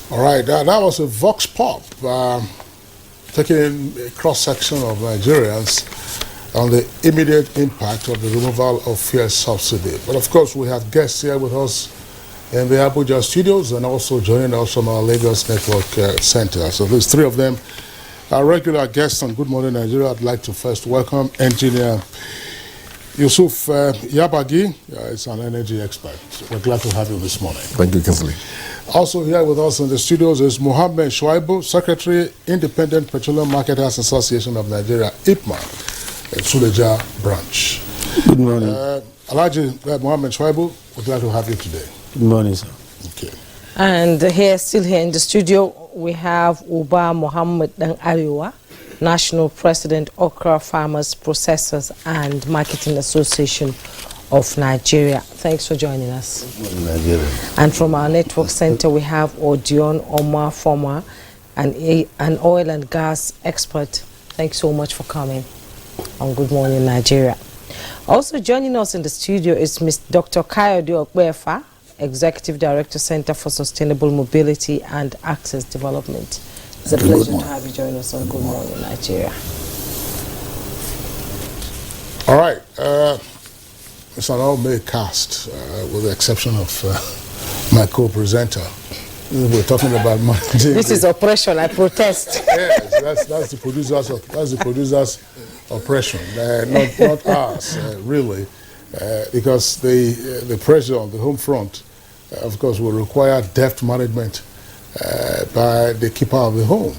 All right, that was a vox pop taking a cross-section of Nigerians on the immediate impact of the removal of fuel subsidy. But of course, we have guests here with us in the Abuja studios and also joining us from our Lagos Network Center. So there's three of them. Our regular guests on Good Morning Nigeria, I'd like to first welcome Engineer Yusuf Yabagi. Is an energy expert. We're glad to have you this morning. Thank you, Kinsley. Also here with us in the studios is Mohammed Shuaibu, Secretary, Independent Petroleum Marketers Association of Nigeria, IPMA, Suleja branch. Good morning. Alhaji Mohammed Shuaibu, we're glad to have you today. Good morning, sir. Okay. And still here in the studio, we have Uba Muhammad Dan Ariwa, National President, Okra Farmers, Processors and Marketing Association of Nigeria. Thanks for joining us. Nigeria. And from our network center, we have Odion Omar Former, an oil and gas expert. Thanks so much for coming on Good Morning Nigeria. Also joining us in the studio is Dr. Kayode Okbefa, Executive Director, Center for Sustainable Mobility and Access Development. It's a pleasure to have you join us on Good Morning Nigeria. All right. It's an all-male cast, with the exception of my co-presenter. We're talking about managing. This is oppression. I protest. Yes, that's the producer's oppression, not ours, really, because the pressure on the home front, of course, will require deft management by the keeper of the home,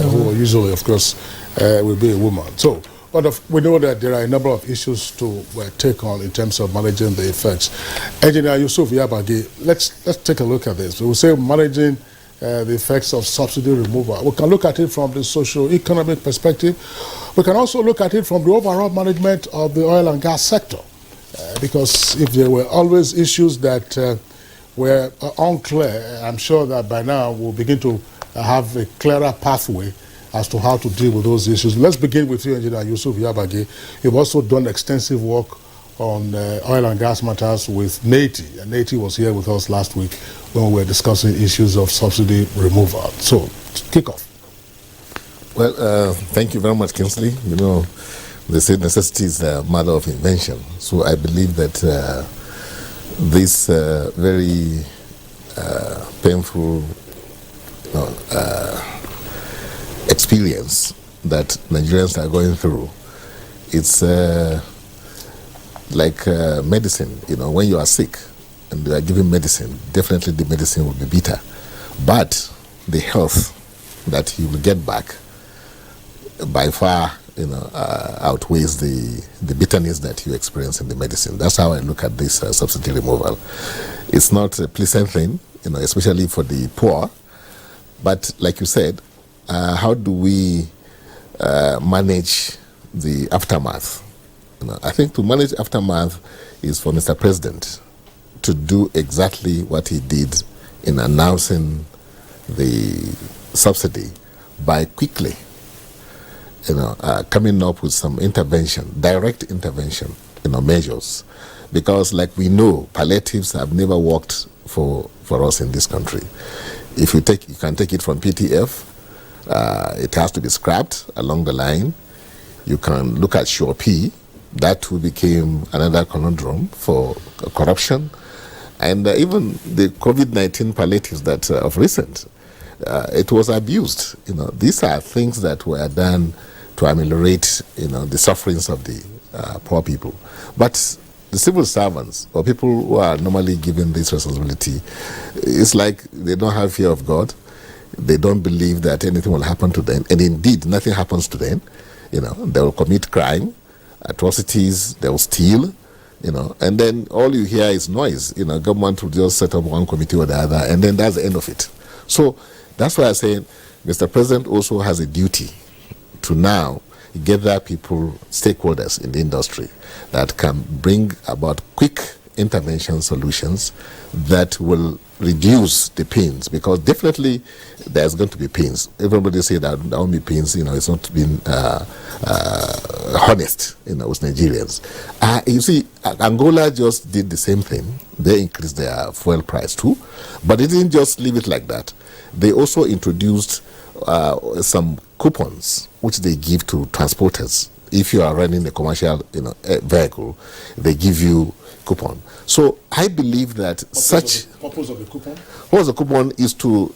who usually, of course, will be a woman. So. But we know that there are a number of issues to take on in terms of managing the effects. Engineer Yusuf Yabagi, let's take a look at this. We will say managing the effects of subsidy removal. We can look at it from the socio-economic perspective. We can also look at it from the overall management of the oil and gas sector. Because if there were always issues that were unclear, I'm sure that by now we'll begin to have a clearer pathway as to how to deal with those issues. Let's begin with you, Engineer Yusuf Yabagi. You've also done extensive work on oil and gas matters with NATI, and NATI was here with us last week when we were discussing issues of subsidy removal. So, kick off. Well, thank you very much, Kinsley. You know, they say necessity is the mother of invention. So I believe that this very painful experience that Nigerians are going through, it's like medicine. You know, when you are sick and you are given medicine, definitely the medicine will be bitter, but the health that you will get back by far, you know, outweighs the bitterness that you experience in the medicine. That's how I look at this subsidy removal. It's not a pleasant thing, you know, especially for the poor, but like you said, how do we manage the aftermath? You know, I think to manage aftermath is for Mr. President to do exactly what he did in announcing the subsidy by quickly, you know, coming up with some intervention, direct intervention, you know, measures. Because like we know, palliatives have never worked for us in this country. If you can take it from PTF, it has to be scrapped along the line. You can look at Sure P. That too became another conundrum for corruption. And even the COVID-19 palliatives that of recent, it was abused. You know, these are things that were done to ameliorate, you know, the sufferings of the poor people. But the civil servants or people who are normally given this responsibility, it's like they don't have fear of God. They don't believe that anything will happen to them, and indeed nothing happens to them. You know, they will commit crime, atrocities, they will steal, you know, and then all you hear is noise. You know, government will just set up one committee or the other, and then that's the end of it. So that's why I say Mr. President also has a duty to now gather people, stakeholders in the industry that can bring about quick intervention solutions that will reduce the pains, because definitely there's going to be pains. Everybody say that there won't be pains, you know, it's not been honest, you know, with Nigerians. You see, Angola just did the same thing. They increased their fuel price too, but they didn't just leave it like that. They also introduced some coupons which they give to transporters. If you are running a commercial, vehicle, they give you coupon. So I believe that Purpose of the coupon? Purpose of the coupon is to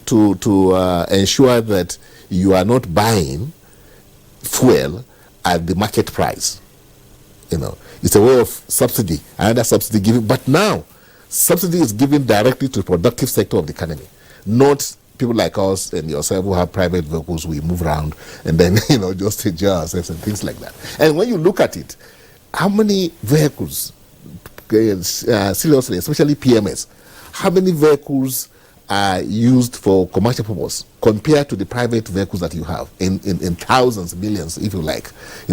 ensure that you are not buying fuel at the market price. It's a way of subsidy, another subsidy given. But now, subsidy is given directly to the productive sector of the economy, not people like us and yourself who have private vehicles. We move around and then just enjoy ourselves and things like that. And when you look at it, how many vehicles, seriously, especially PMS, how many vehicles are used for commercial purpose compared to the private vehicles that you have in thousands, millions, if you like.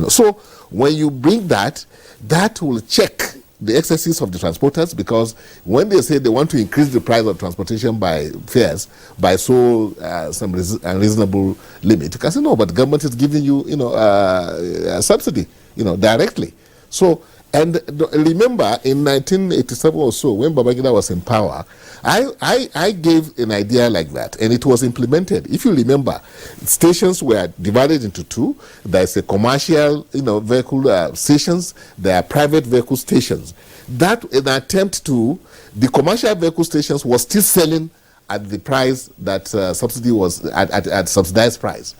So when you bring that will check the excesses of the transporters, because when they say they want to increase the price of transportation by fares by some unreasonable limit, you can say no, but the government is giving you a subsidy directly. So, and remember in 1987 or so, when Babangida was in power, I gave an idea like that, and it was implemented. If you remember, stations were divided into two. There's a commercial, vehicle stations. There are private vehicle stations. That, in an attempt to, the commercial vehicle stations was still selling at the price that subsidy was at subsidized price.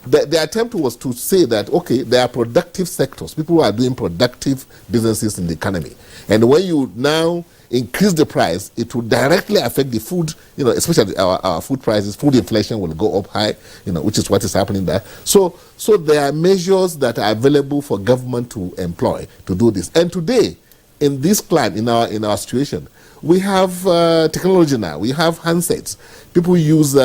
The attempt was to say that, okay, there are productive sectors, people who are doing productive businesses in the economy. And when you now increase the price, it will directly affect the food, especially our food prices. Food inflation will go up high, which is what is happening there. So there are measures that are available for government to employ to do this. And today, in this climate, in our situation, we have technology now. We have handsets. People use this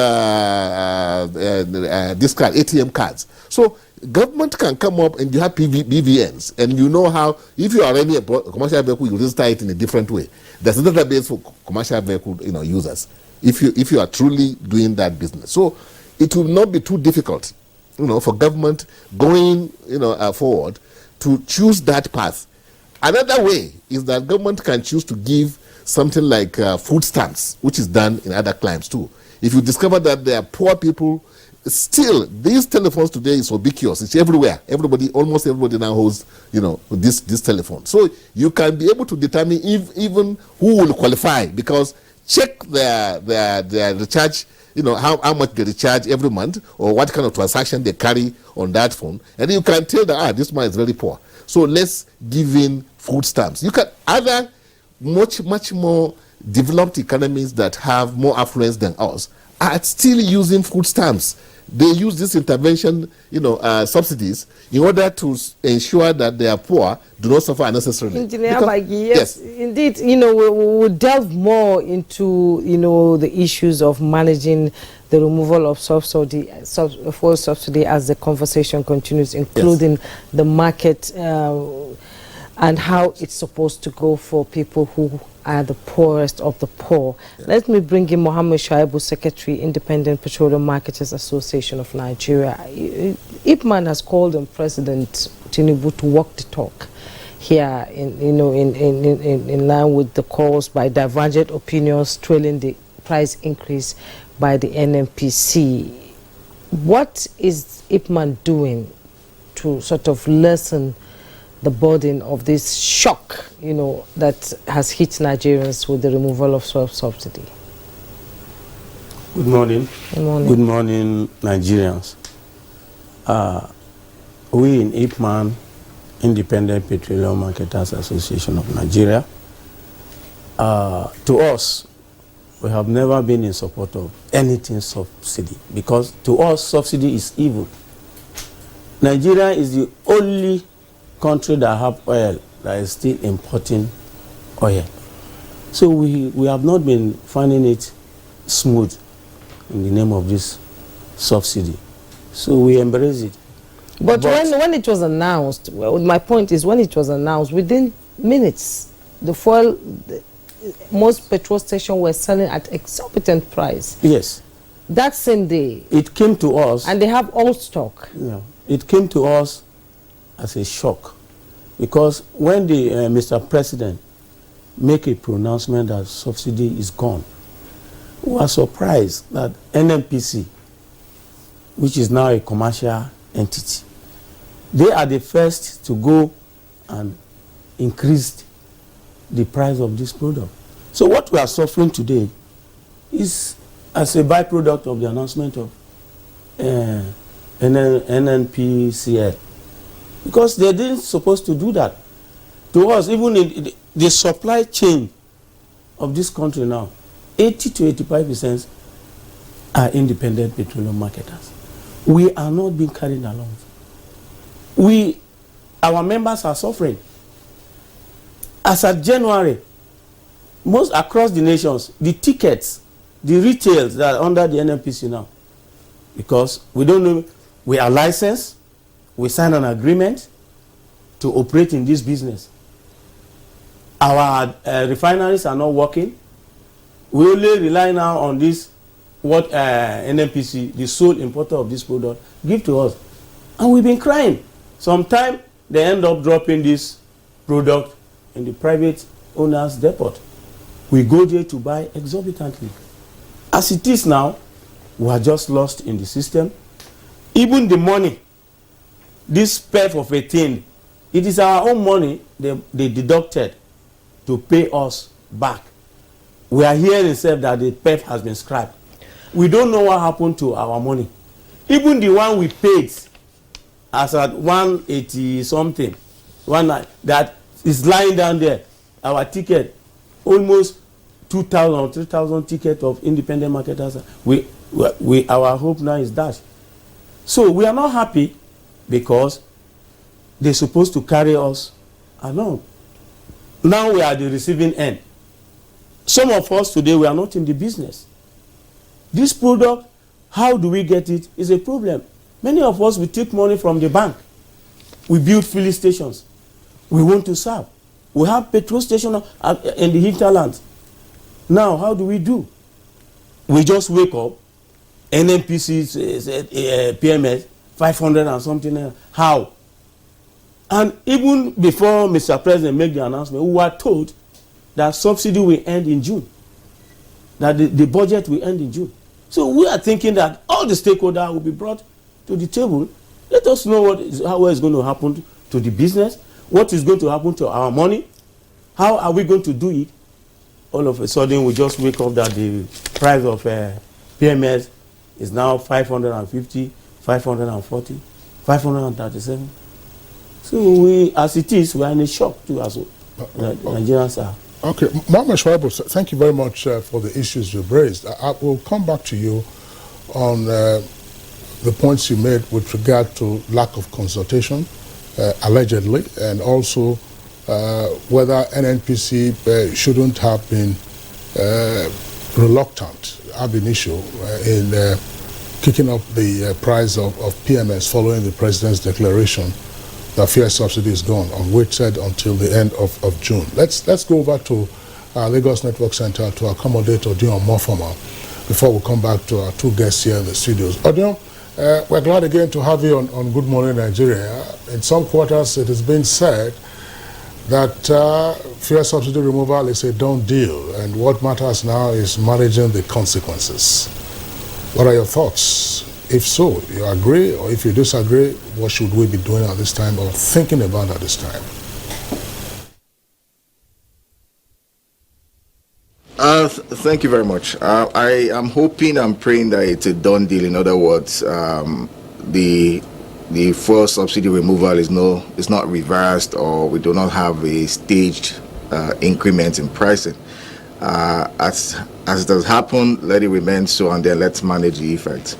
card, ATM cards. So government can come up and you have BVNs, and you know how, if you are running a commercial vehicle, you register it in a different way. There's a database for commercial vehicle users, if you are truly doing that business. So it will not be too difficult, for government going forward to choose that path. Another way is that government can choose to give something like food stamps, which is done in other climes too. If you discover that there are poor people, still, these telephones today is ubiquitous. It's everywhere. Almost everybody now holds, this telephone. So you can be able to determine even who will qualify, because check their recharge, how much they recharge every month, or what kind of transaction they carry on that phone, and then you can tell that this man is very poor. So let's give in food stamps. You can other much more developed economies that have more affluence than us are still using food stamps. They use this intervention, subsidies, in order to ensure that they are poor do not suffer unnecessarily. Engineer Bagi, yes, indeed. We'll delve more into the issues of managing the removal of fuel subsidy as the conversation continues, including the market and how it's supposed to go for people who are the poorest of the poor. Let me bring in Mohammed Shaibu, Secretary, Independent Petroleum Marketers Association of Nigeria. Ipman has called on President Tinubu to walk the talk here in line with the calls by divergent opinions trailing the price increase by the NNPC. What is Ipman doing to sort of lessen the burden of this shock, that has hit Nigerians with the removal of subsidy? Good morning. Good morning. Good morning, Nigerians. We in Ipman, Independent Petroleum Marketers Association of Nigeria, to us, we have never been in support of anything subsidy, because to us, subsidy is evil. Nigeria is the only country that have oil that is still importing oil. So we have not been finding it smooth in the name of this subsidy. So we embrace it. But when it was announced, well, my point is, when it was announced, within minutes, the fuel, most petrol stations were selling at exorbitant price. Yes. That same day. It came to us. And they have all stock. Yeah. It came to us as a shock, Because when the Mr. President make a pronouncement that subsidy is gone, we are surprised that NNPC, which is now a commercial entity, they are the first to go and increase the price of this product. So what we are suffering today is as a byproduct of the announcement of NNPCL, because they didn't supposed to do that. To us, even in the supply chain of this country now, 80 to 85% are independent petroleum marketers. We are not being carried along. Our members are suffering. As of January, most across the nations, the tickets, the retails that are under the NNPC now, because we don't know, we are licensed, we sign an agreement to operate in this business. Our refineries are not working. We only rely now on this, what NNPC, the sole importer of this product, give to us. And we've been crying. Sometimes they end up dropping this product in the private owner's depot. We go there to buy exorbitantly. As it is now, we are just lost in the system. Even the money, this PEF of 18, it is our own money they deducted to pay us back. We are hearing itself that the PEF has been scrapped. We don't know what happened to our money. Even the one we paid as at 180 something, that is lying down there, our ticket, almost 2,000 or 3,000 tickets of independent marketers. Our hope now is dashed. So we are not happy because they're supposed to carry us along. Now we are at the receiving end. Some of us today, we are not in the business. This product, how do we get it, is a problem. Many of us, we take money from the bank. We build filling stations. We want to serve. We have petrol stations in the hinterlands. Now, how do we do? We just wake up, NNPC, PMS, 500 and something. How? And even before Mr. President made the announcement, we were told that subsidy will end in June, that the budget will end in June. So we are thinking that all the stakeholders will be brought to the table. Let us know what is going to happen to the business, what is going to happen to our money, how are we going to do it. All of a sudden, we just wake up that the price of PMS is now 550, 540, 537. So we, as it is, we are in a shock too, as Nigerians are. Okay, Mohammed Shuaibu, thank you very much for the issues you've raised. I will come back to you on the points you made with regard to lack of consultation, allegedly, and also whether NNPC shouldn't have been reluctant, ab initio, in kicking up the price of PMS following the President's declaration that fuel subsidy is gone, on which said until the end of June. Let's go over to our Lagos Network Center to accommodate Odion Mofama before we come back to our two guests here in the studios. Odion, we're glad again to have you on Good Morning Nigeria. In some quarters, it has been said that fuel subsidy removal is a done deal, and what matters now is managing the consequences. What are your thoughts? If so, you agree, or if you disagree, what should we be doing at this time or thinking about at this time? Thank you very much. I am hoping and praying that it's a done deal. In other words, the fuel subsidy removal is not reversed, or we do not have a staged increment in pricing. As it has happened, let it remain so, and then let's manage the effects.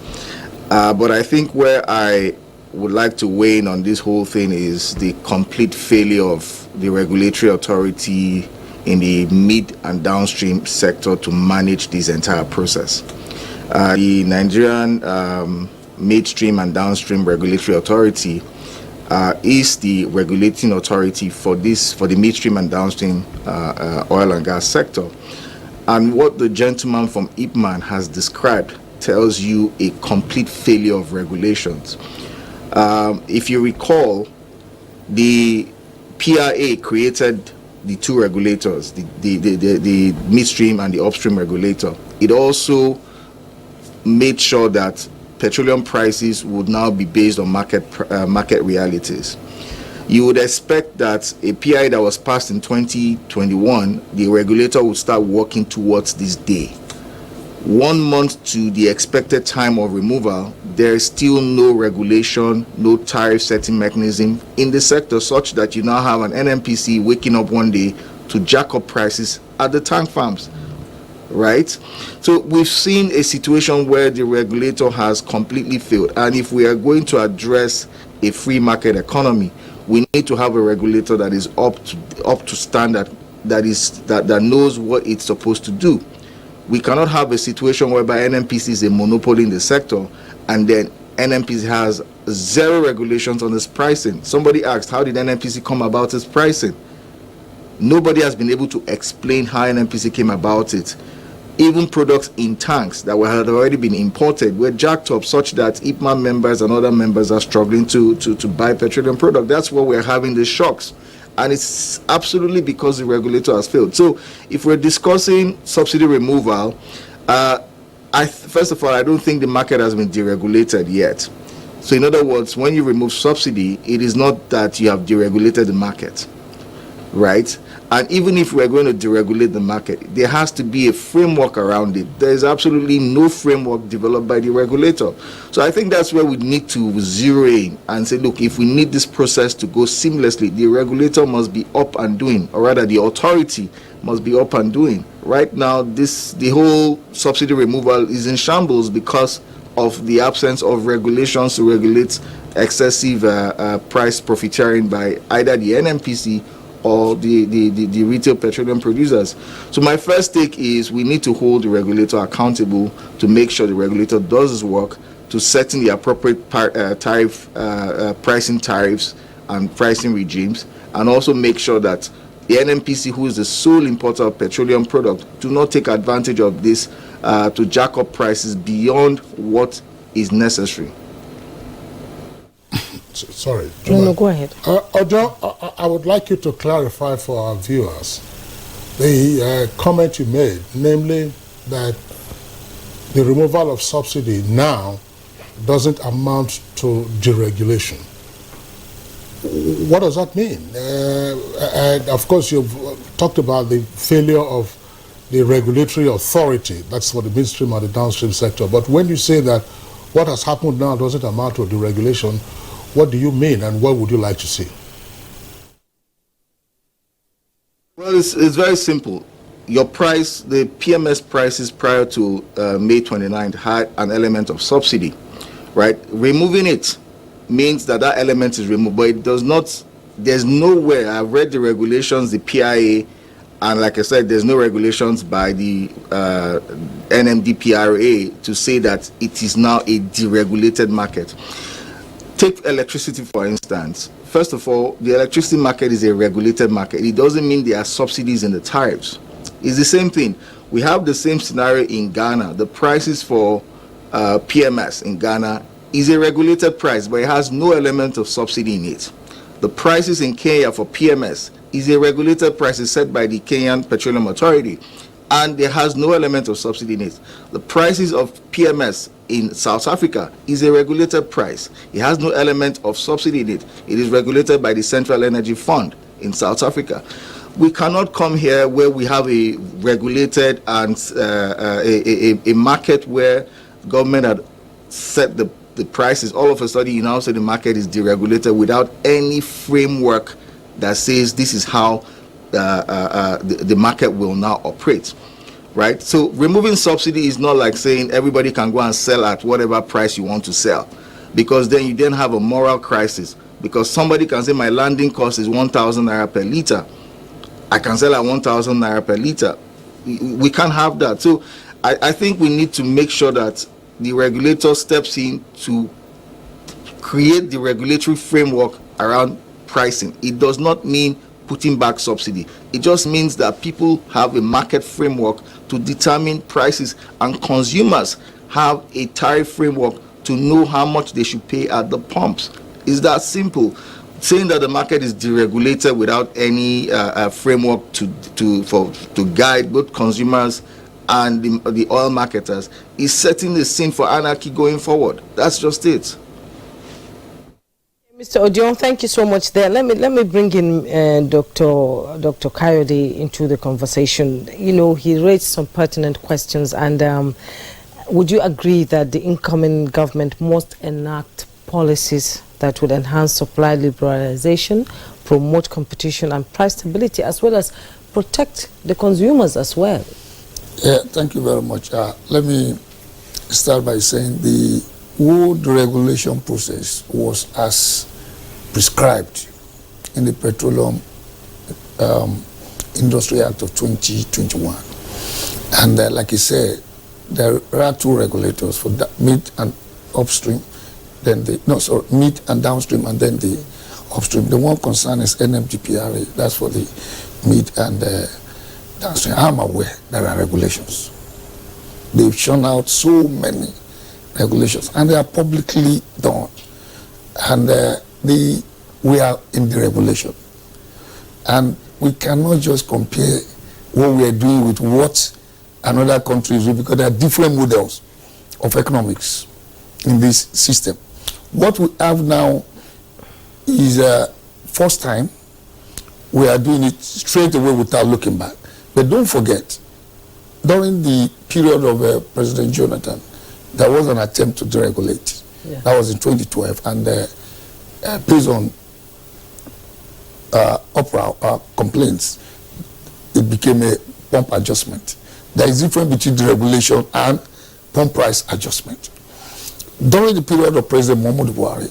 But I think where I would like to weigh in on this whole thing is the complete failure of the regulatory authority in the mid and downstream sector to manage this entire process. The Nigerian midstream and downstream regulatory authority is the regulating authority for the midstream and downstream oil and gas sector. And what the gentleman from IPMAN has described tells you a complete failure of regulations. If you recall, the PRA created the two regulators, the midstream and the upstream regulator. It also made sure that petroleum prices would now be based on market realities. You would expect that a PI that was passed in 2021, the regulator would start working towards this day. 1 month to the expected time of removal, there is still no regulation, no tariff setting mechanism in the sector, such that you now have an NNPC waking up one day to jack up prices at the tank farms, right? So we've seen a situation where the regulator has completely failed. And if we are going to address a free market economy, we need to have a regulator that is up to standard, that knows what it's supposed to do. We cannot have a situation whereby NNPC is a monopoly in the sector, and then NNPC has zero regulations on its pricing. Somebody asked, how did NNPC come about its pricing? Nobody has been able to explain how NNPC came about it. Even products in tanks that had already been imported were jacked up, such that IPMA members and other members are struggling to buy petroleum product. That's why we're having these shocks. And it's absolutely because the regulator has failed. So if we're discussing subsidy removal, first of all, I don't think the market has been deregulated yet. So in other words, when you remove subsidy, it is not that you have deregulated the market, right? And even if we're going to deregulate the market, there has to be a framework around it. There is absolutely no framework developed by the regulator. So I think that's where we need to zero in and say, look, if we need this process to go seamlessly, the regulator must be up and doing, or rather the authority must be up and doing. Right now, the whole subsidy removal is in shambles because of the absence of regulations to regulate excessive price profiteering by either the NNPC or the retail petroleum producers. So my first take is we need to hold the regulator accountable to make sure the regulator does his work to setting the appropriate pricing tariffs and pricing regimes, and also make sure that the NNPC, who is the sole importer of petroleum product, do not take advantage of this to jack up prices beyond what is necessary. Sorry. No, go ahead. Ojo, I would like you to clarify for our viewers the comment you made, namely that the removal of subsidy now doesn't amount to deregulation. What does that mean? And of course, you've talked about the failure of the regulatory authority, that's for the midstream and the downstream sector. But when you say that what has happened now doesn't amount to deregulation, what do you mean, and what would you like to see? Well, it's very simple. Your price, the PMS prices prior to May 29th had an element of subsidy, right? Removing it means that element is removed, but it does not, there's nowhere, I've read the regulations, the PIA, and like I said, there's no regulations by the NMDPRA to say that it is now a deregulated market. Take electricity, for instance. First of all, the electricity market is a regulated market. It doesn't mean there are subsidies in the tariffs. It's the same thing. We have the same scenario in Ghana. The prices for PMS in Ghana is a regulated price, but it has no element of subsidy in it. The prices in Kenya for PMS is a regulated price set by the Kenyan Petroleum Authority, and there has no element of subsidy in it. The prices of PMS in South Africa is a regulated price. It has no element of subsidy in it. It is regulated by the Central Energy Fund in South Africa. We cannot come here where we have a regulated and a market where government had set the prices. All of a sudden, you now say the market is deregulated without any framework that says this is how the market will now operate, right? So removing subsidy is not like saying everybody can go and sell at whatever price you want to sell, because then you then have a moral crisis, because somebody can say my landing cost is 1,000 naira per liter. I can sell at 1,000 naira per liter. We can't have that. So I think we need to make sure that the regulator steps in to create the regulatory framework around pricing. It does not mean putting back subsidy. It just means that people have a market framework to determine prices, and consumers have a tariff framework to know how much they should pay at the pumps. It's that simple. saying that the market is deregulated without any framework to guide both consumers and the oil marketers is setting the scene for anarchy going forward. That's just it. Mr. Odion, thank you so much there. Let me bring in Dr. Kayode into the conversation. You know, he raised some pertinent questions, and would you agree that the incoming government must enact policies that would enhance supply liberalization, promote competition and price stability, as well as protect the consumers as well? Yeah, thank you very much. Let me start by saying the whole deregulation process was as prescribed in the Petroleum Industry Act of 2021. And like you said, there are two regulators for mid and upstream, then mid and downstream, and then the upstream. The one concern is NMGPRA, that's for the mid and downstream. I'm aware there are regulations. They've shown out so many regulations, and they are publicly done. And we are in the regulation. And we cannot just compare what we are doing with what another country is doing, because there are different models of economics in this system. What we have now is first time we are doing it straight away without looking back. But don't forget, during the period of President Jonathan, there was an attempt to deregulate. Yeah. That was in 2012, and based on complaints, it became a pump adjustment. There is a difference between deregulation and pump price adjustment. During the period of President Muhammadu Buhari,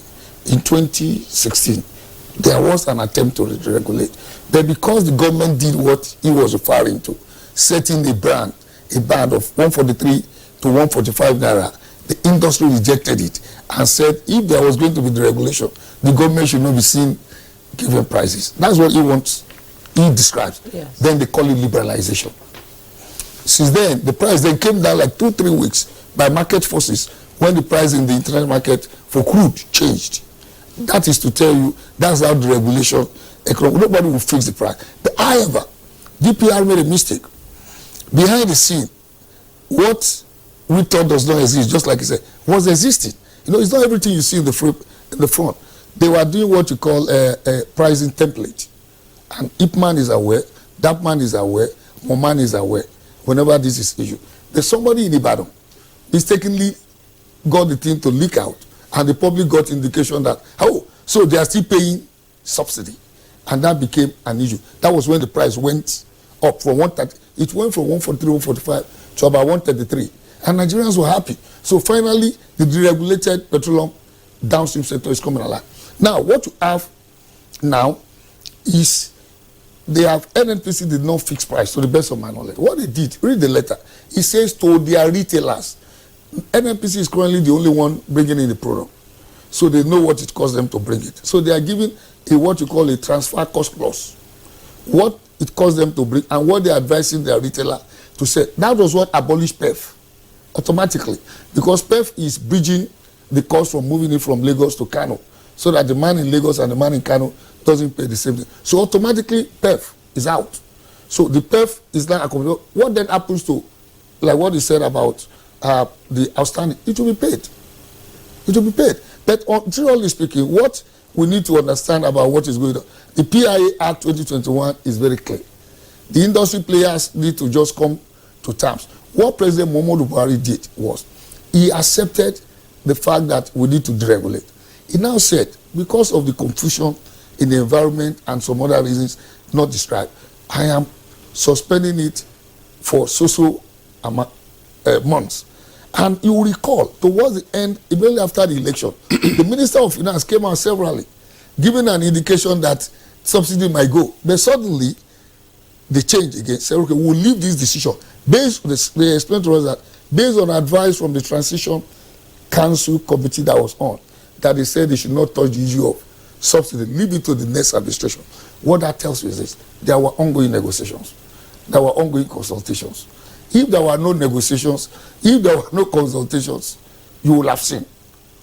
in 2016, there was an attempt to deregulate. But because the government did what he was referring to, setting a band of 143 to 145 naira, the industry rejected it and said if there was going to be deregulation, the government should not be seen giving prices. That's what he describes. Yes. Then they call it liberalization. Since then, the price then came down like 2-3 weeks by market forces when the price in the international market for crude changed. That is to tell you, that's how the regulation, nobody will fix the price. But however, DPR made a mistake. Behind the scene, what we thought does not exist, just like he said, was existing. You know, it's not everything you see in the front. They were doing what you call a pricing template. And if man is aware, that man is aware, more man is aware, whenever this is issued. There's somebody in Ibadan mistakenly got the thing to leak out, and the public got indication that, so they are still paying subsidy. And that became an issue. That was when the price went up from 130. It went from 143, 145 to about 133. And Nigerians were happy. So finally, the deregulated petroleum downstream sector is coming alive. Now, what you have now is NNPC did not fix price, to the best of my knowledge. What they did, read the letter. It says to their retailers, NNPC is currently the only one bringing in the product. So they know what it costs them to bring it. So they are giving what you call a transfer cost clause. What it costs them to bring and what they are advising their retailer to say. That was what abolished PEF automatically. Because PEF is bridging the cost from moving it from Lagos to Kano, so that the man in Lagos and the man in Kano doesn't pay the same thing. So automatically PEF is out. So the PEF is now accommodated. What then happens to, like what he said about the outstanding? It will be paid. It will be paid. But generally speaking, what we need to understand about what is going on, the PIA Act 2021 is very clear. The industry players need to just come to terms. What President Muhammadu Buhari did was, he accepted the fact that we need to deregulate. He now said, because of the confusion in the environment and some other reasons not described, I am suspending it for months. And you will recall, towards the end, immediately after the election, the Minister of Finance came out severally, giving an indication that subsidy might go. But suddenly, they changed again, said, okay, we'll leave this decision. They explained to us that, based on advice from the Transition Council Committee that was on, that they said they should not touch the issue of subsidy, leave it to the next administration. What that tells you is this: there were ongoing negotiations, there were ongoing consultations. If there were no negotiations, if there were no consultations, you will have seen.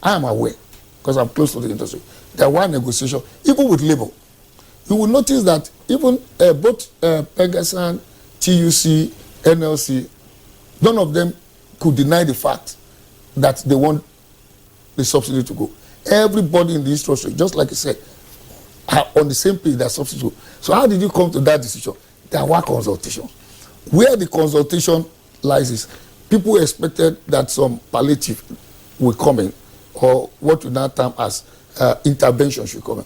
I am aware, because I'm close to the industry. There were negotiations, even with labor. You will notice that even both Pegasan, TUC, NLC, none of them could deny the fact that they want the subsidy to go. Everybody in the industry, just like you said, are on the same page that subsidy. So how did you come to that decision? There were consultations. Where the consultation lies is, people expected that some palliative will come in, or what we now term as intervention should come in.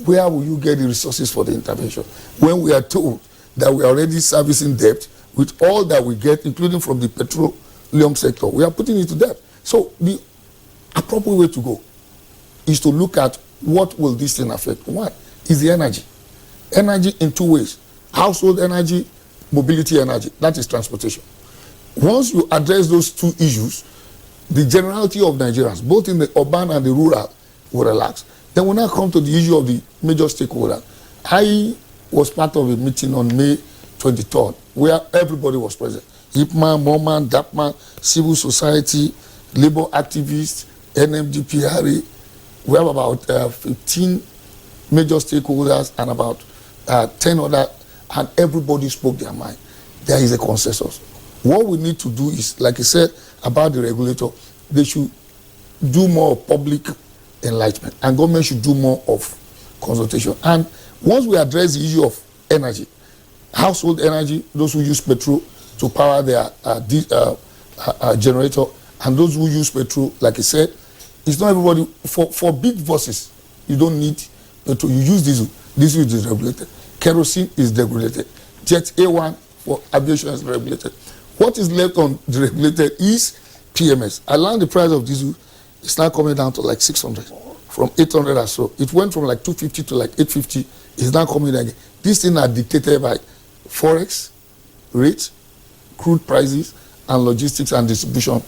Where will you get the resources for the intervention when we are told that we are already servicing debt with all that we get, including from the petroleum sector? We are putting it to debt. So the appropriate way to go is to look at what will this thing affect. One is the energy. Energy in two ways: household energy, mobility energy. That is transportation. Once you address those two issues, the generality of Nigerians, both in the urban and the rural, will relax. Then we now come to the issue of the major stakeholders. I was part of a meeting on May 23rd where everybody was present. IPMAN, MOMAN, DAPMAN, civil society, labor activists, NMDPRA. We have about 15 major stakeholders and about 10 other, and everybody spoke their mind. There is a consensus. What we need to do is, like I said about the regulator, they should do more public enlightenment, and government should do more of consultation. And once we address the issue of energy, household energy, those who use petrol to power their generator, and those who use petrol, like I said, it's not everybody. For big buses, you don't need petrol. You use diesel. Diesel is regulated. Kerosene is regulated. Jet A1 for aviation is regulated. What is left on the regulated is PMS. I learned the price of diesel is now coming down to like 600 from 800 or so. It went from like 250 to like 850. It's now coming down again. These things are dictated by forex rates, crude prices, and logistics and distribution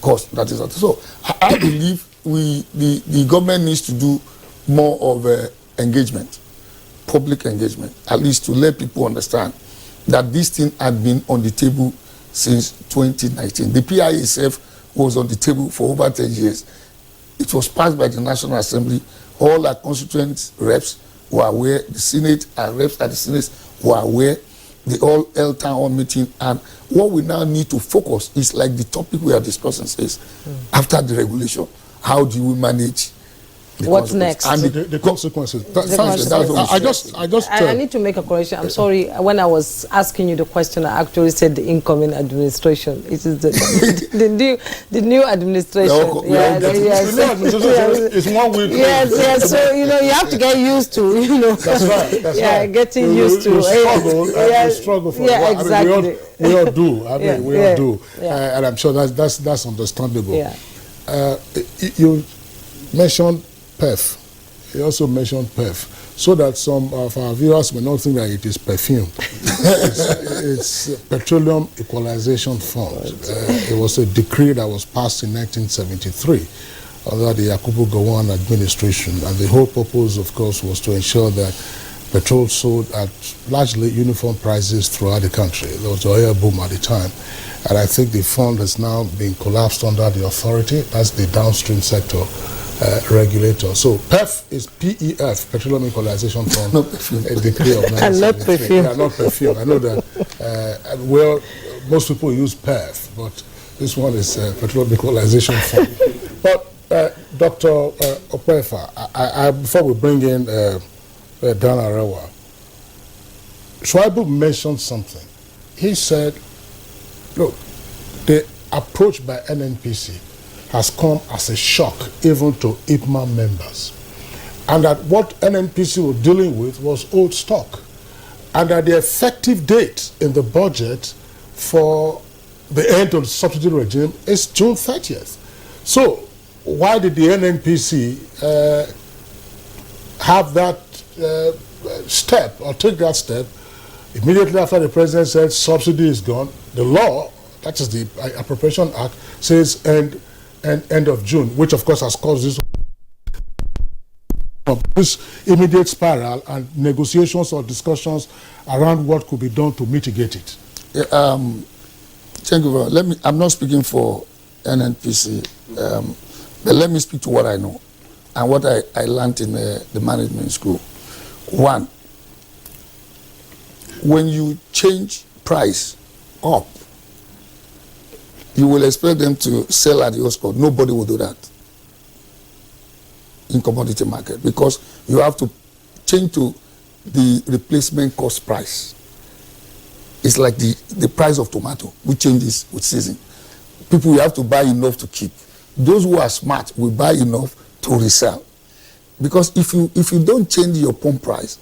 costs. That is it. So I believe the government needs to do more of engagement, public engagement, at least to let people understand that this thing had been on the table since 2019. The PIA itself was on the table for over 10 years. It was passed by the National Assembly. All our constituent reps were aware. The Senate and reps at the Senate were aware. They all held town hall meeting. And what we now need to focus is, like the topic we are discussing says, after the regulation, how do we manage the what's next? And the consequences. I need to make a correction. I'm sorry. When I was asking you the question, I actually said the incoming administration. It is the new administration. It's one week. Yes. So you have to get used to. That's right. Getting used to. Struggle for. Yeah, exactly. We all do. We all do. And I'm sure that's understandable. Yeah. You mentioned PEF. You also mentioned PEF, so that some of our viewers may not think that it is perfume. it's Petroleum Equalization Fund. It was a decree that was passed in 1973 under the Yakubu Gowon administration, and the whole purpose, of course, was to ensure that petrol sold at largely uniform prices throughout the country. There was an oil boom at the time, and I think the fund has now been collapsed under the authority. That's the downstream sector regulator. So PEF is PEF, Petroleum Equalization Fund, a decree of 1973. And not perfume. Yeah, not perfume. I know that most people use PEF, but this one is Petroleum Equalization Fund. But Dr. Okwefa, before we bring in Dan Arewa, Shuaibu mentioned something. He said, look, the approach by NNPC has come as a shock even to IPMA members. And that what NNPC was dealing with was old stock. And that the effective date in the budget for the end of the subsidy regime is June 30th. So why did the NNPC have that step, or take that step, immediately after the president said subsidy is gone? The law, that is the Appropriation Act, says end of June, which of course has caused this immediate spiral and negotiations or discussions around what could be done to mitigate it. Thank you very much. I'm not speaking for NNPC, but let me speak to what I know. and what I learned in the management school. One, when you change price up, you will expect them to sell at the old cost. Nobody will do that in commodity market, because you have to change to the replacement cost price. It's like the price of tomato. We change this with season. People, you have to buy enough to keep. Those who are smart will buy enough to resell. Because if you don't change your pump price,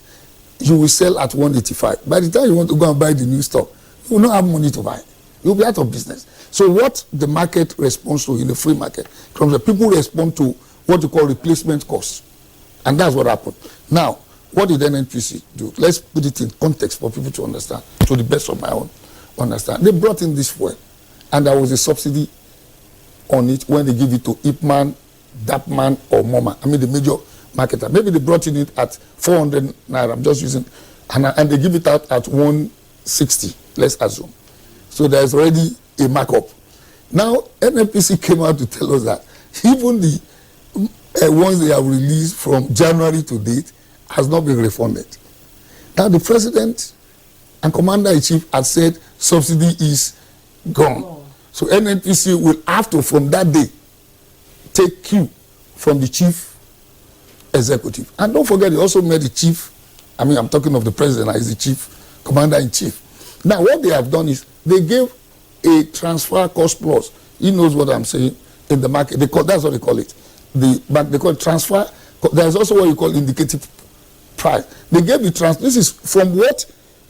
you will sell at 185. By the time you want to go and buy the new stock, you will not have money to buy. You will be out of business. So what the market responds to in the free market, from the people respond to what you call replacement costs. And that's what happened. Now, what did NNPC do? Let's put it in context for people to understand, to the best of my own understand. They brought in this fuel, and there was a subsidy on it when they give it to Ipman, Dapman, or Moma. I mean, the major marketer. Maybe they brought in it at 400 naira. I'm just using, and they give it out at 160, let's assume. So there's already a markup. Now, NNPC came out to tell us that even the ones they have released from January to date has not been refunded. Now, the president and commander-in-chief had said subsidy is gone. So NNPC will have to, from that day, take cue from the chief executive. And don't forget, he also made the chief, I mean, I'm talking of the president, he's the chief commander-in-chief. Now, what they have done is they gave a transfer cost plus. He knows what I'm saying in the market. That's what they call it. They call it transfer. There's also what you call indicative price. They gave the this is from what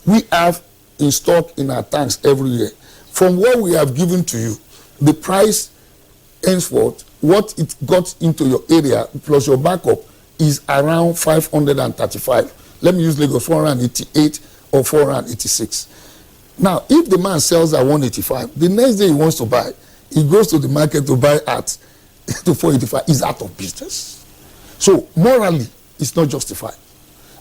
we have in stock in our tanks every year. From what we have given to you, the price henceforth, what it got into your area plus your backup is around 535. Let me use Lagos, 488 or 486. Now, if the man sells at 185, the next day he wants to buy, he goes to the market to buy at to 485, he's out of business. So morally, it's not justified.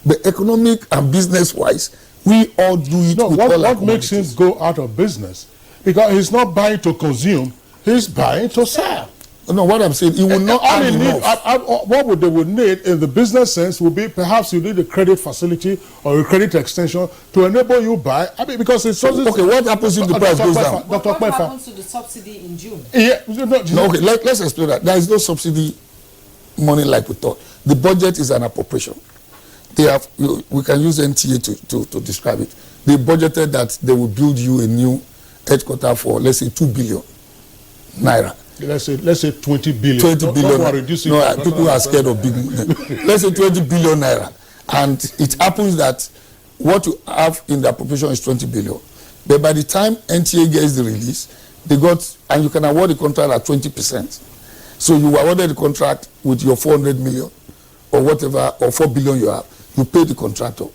But economic and business-wise, we all do it. No, with all what makes him go out of business? Because he's not buying to consume, he's buying to sell. No, what I'm saying, he will not have enough. What they would need in the business sense would be perhaps you need a credit facility or a credit extension to enable you buy. I mean, because it's okay. What happens if the price goes down? What happens to the subsidy in June? Yeah, okay, let's explain that. There is no subsidy money like we thought. The budget is an appropriation. They have. We can use NTA to describe it. They budgeted that they will build you a new headquarters for, let's say, 2 billion naira. Let's say 20 billion. 20 billion. No, people are scared of big. Let's say 20 billion naira. And it happens that what you have in the appropriation is 20 billion. But by the time NTA gets the release, they got, and you can award the contract at 20%. So you awarded the contract with your 400 million or whatever, or 4 billion you have. You pay the contractor.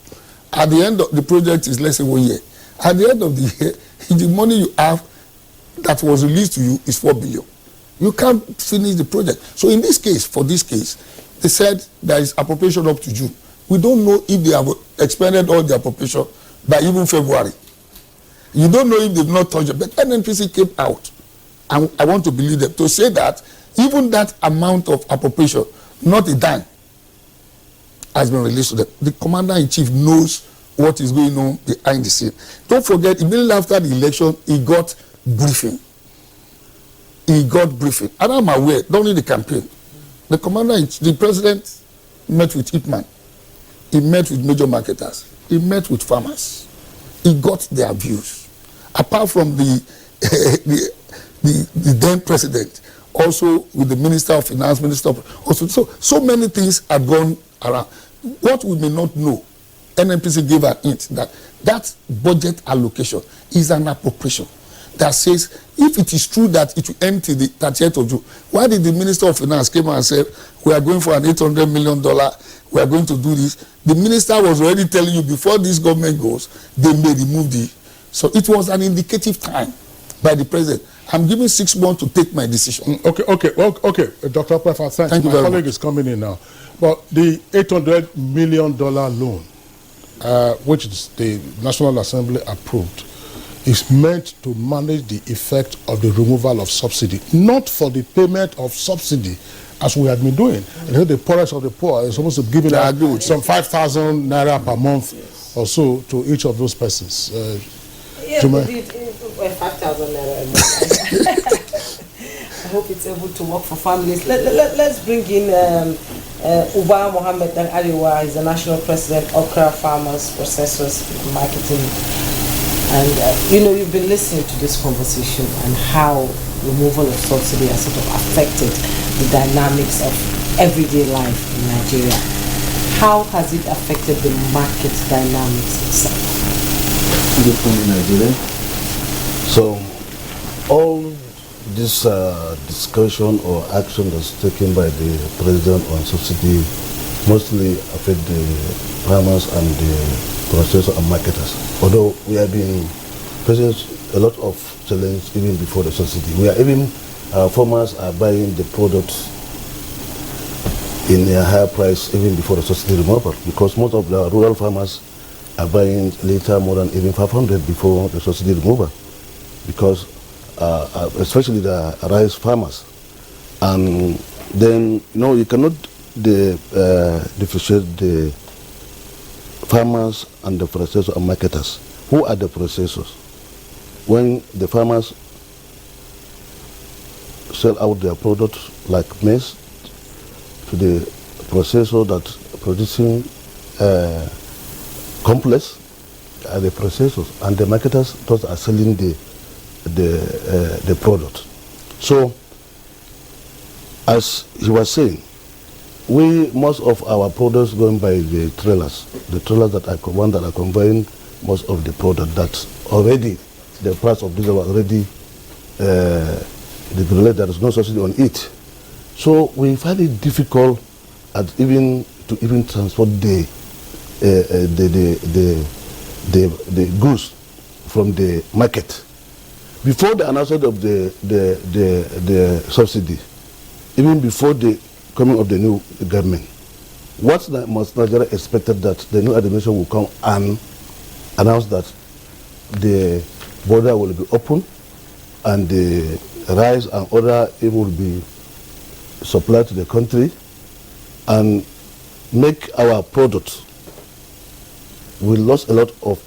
At the end of the project is, let's say, 1 year. At the end of the year, the money you have that was released to you is 4 billion. You can't finish the project. So in this case, for this case, they said there is appropriation up to June. We don't know if they have expended all the appropriation by even February. You don't know if they've not touched it. But NNPC came out, and I want to believe them, to say that even that amount of appropriation, not a dime, has been released to them. The commander-in-chief knows what is going on behind the scene. Don't forget, immediately after the election, he got briefing. He got briefing. And I'm aware, during the campaign, the president met with Ipman. He met with major marketers. He met with farmers. He got their views. Apart from the then president, also with the Minister of Finance, Minister of, also, so many things had gone around. What we may not know, NNPC gave an hint that budget allocation is an appropriation that says if it is true that it will end till the 30th of June, why did the Minister of Finance came and said we are going for an $800 million, we are going to do this? The minister was already telling you before this government goes, they may remove the. So it was an indicative time by the president. I'm giving 6 months to take my decision. Okay. Dr. Prefa, thank you. My colleague is coming in now. But the $800 million loan, which the National Assembly approved, is meant to manage the effect of the removal of subsidy, not for the payment of subsidy, as we had been doing. You know, the poorest of the poor is supposed to give it some 5,000 naira per month or so to each of those persons. Yeah, 5,000 naira a month. I hope it's able to work for families. Let's bring in Uba Mohammed Dan Aliwa. He's the national president of Okra Farmers, Processors, Marketing. And you've been listening to this conversation and how removal of subsidy has sort of affected the dynamics of everyday life in Nigeria. How has it affected the market dynamics itself? In Nigeria. So, all this discussion or action that's taken by the president on subsidy mostly affect the farmers and the processors and marketers. Although we have been facing a lot of challenge even before the subsidy. Farmers are buying the products in a higher price even before the subsidy removal, because most of the rural farmers are buying later more than even 500 before the subsidy removal, because especially the rice farmers. And then you cannot differentiate the farmers and the processors and marketers. Who are the processors? When the farmers sell out their products like maize to the processor that producing complex, are the processors, and the marketers those are selling the product. So, as he was saying, most of our products going by the trailers that are conveying most of the product, that already the price of diesel was already there is no subsidy on it. So we find it difficult to even transport the goods from the market. Before the announcement of the subsidy, even before the coming of the new government, what Nigeria expected that the new administration will come and announce that the border will be open and the rice and other will be supplied to the country and make our products. We lost a lot of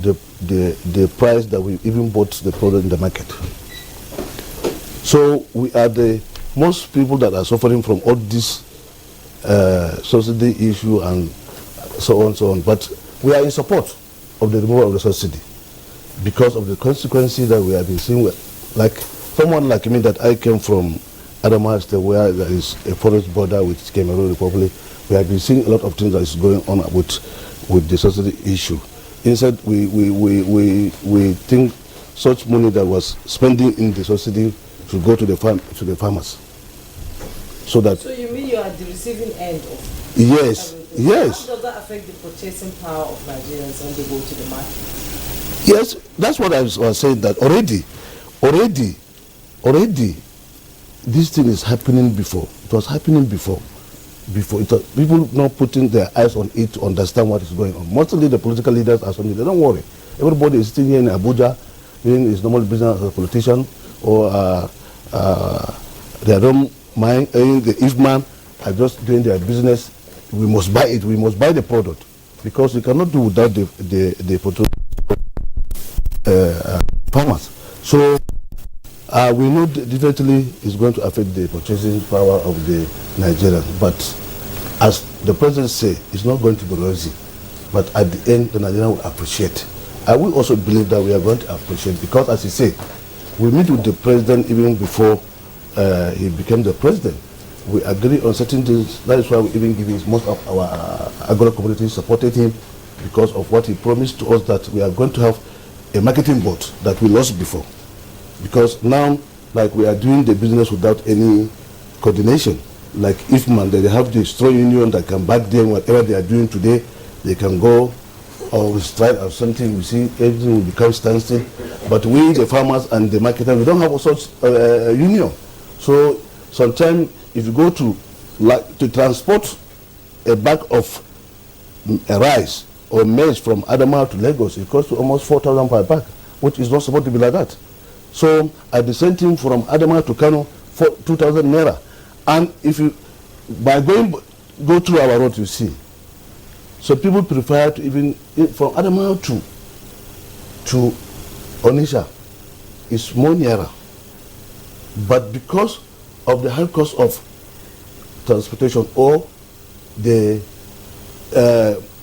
the price that we even bought the product in the market. So we are the most people that are suffering from all this subsidy issue and so on. But we are in support of the removal of the subsidy because of the consequences that we have been seeing. Like someone like me, that I came from Adamawa State, where there is a forest border with Cameroon Republic. We have been seeing a lot of things that is going on with the subsidy issue. Instead, we think such money that was spending in the subsidy should go to the farmers. So you mean you are the receiving end of yes, everything? yes. How does that affect the purchasing power of Nigerians when they go to the market? Yes, that's what I was saying, that already, this thing is happening before. It was happening before. People not putting their eyes on it to understand what is going on. Mostly the political leaders are saying, they don't worry. Everybody is sitting here in Abuja doing his normal business as a politician, or they don't mind. The Ifman are just doing their business. We must buy it. We must buy the product, because we cannot do without the farmers. So we know definitely it's going to affect the purchasing power of the Nigerians. But as the president said, it's not going to be rosy. But at the end, the Nigerians will appreciate. I will also believe that we are going to appreciate, because as he said, we meet with the president even before he became the president. We agree on certain things. That is why we even give most of our agro community supported him, because of what he promised to us, that we are going to have a marketing board that we lost before. Because now, like, we are doing the business without any coordination. Like Ifman, they have the straw union that can back them, whatever they are doing today, they can go or strike or something. We see everything will become standstill. But we, the farmers and the marketers, we don't have such union. So sometimes if you go to transport a bag of rice or maize from Adamawa to Lagos, it costs almost 4,000 per bag. which is not supposed to be like that. So at the same time from Adama to Kano for 2,000 naira. And if you, by go through our road, you see. So people prefer to even, from Adama to Onitsha, it's more nearer. But because of the high cost of transportation or the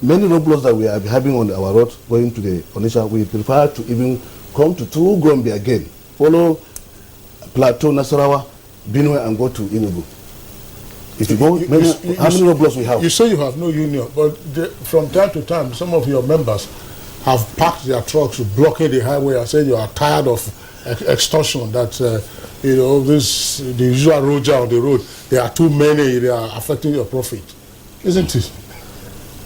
many roadblocks that we are having on our road going to the Onitsha, we prefer to even come to Gombe again, follow Plateau, Nasarawa, Benue, and go to Enugu. If you go, how many roadblocks we have? You say you have no union, but from time to time, some of your members have parked their trucks blocking the highway and say you are tired of extortion, that you know, the usual roger on the road, there are too many, they are affecting your profit, isn't it?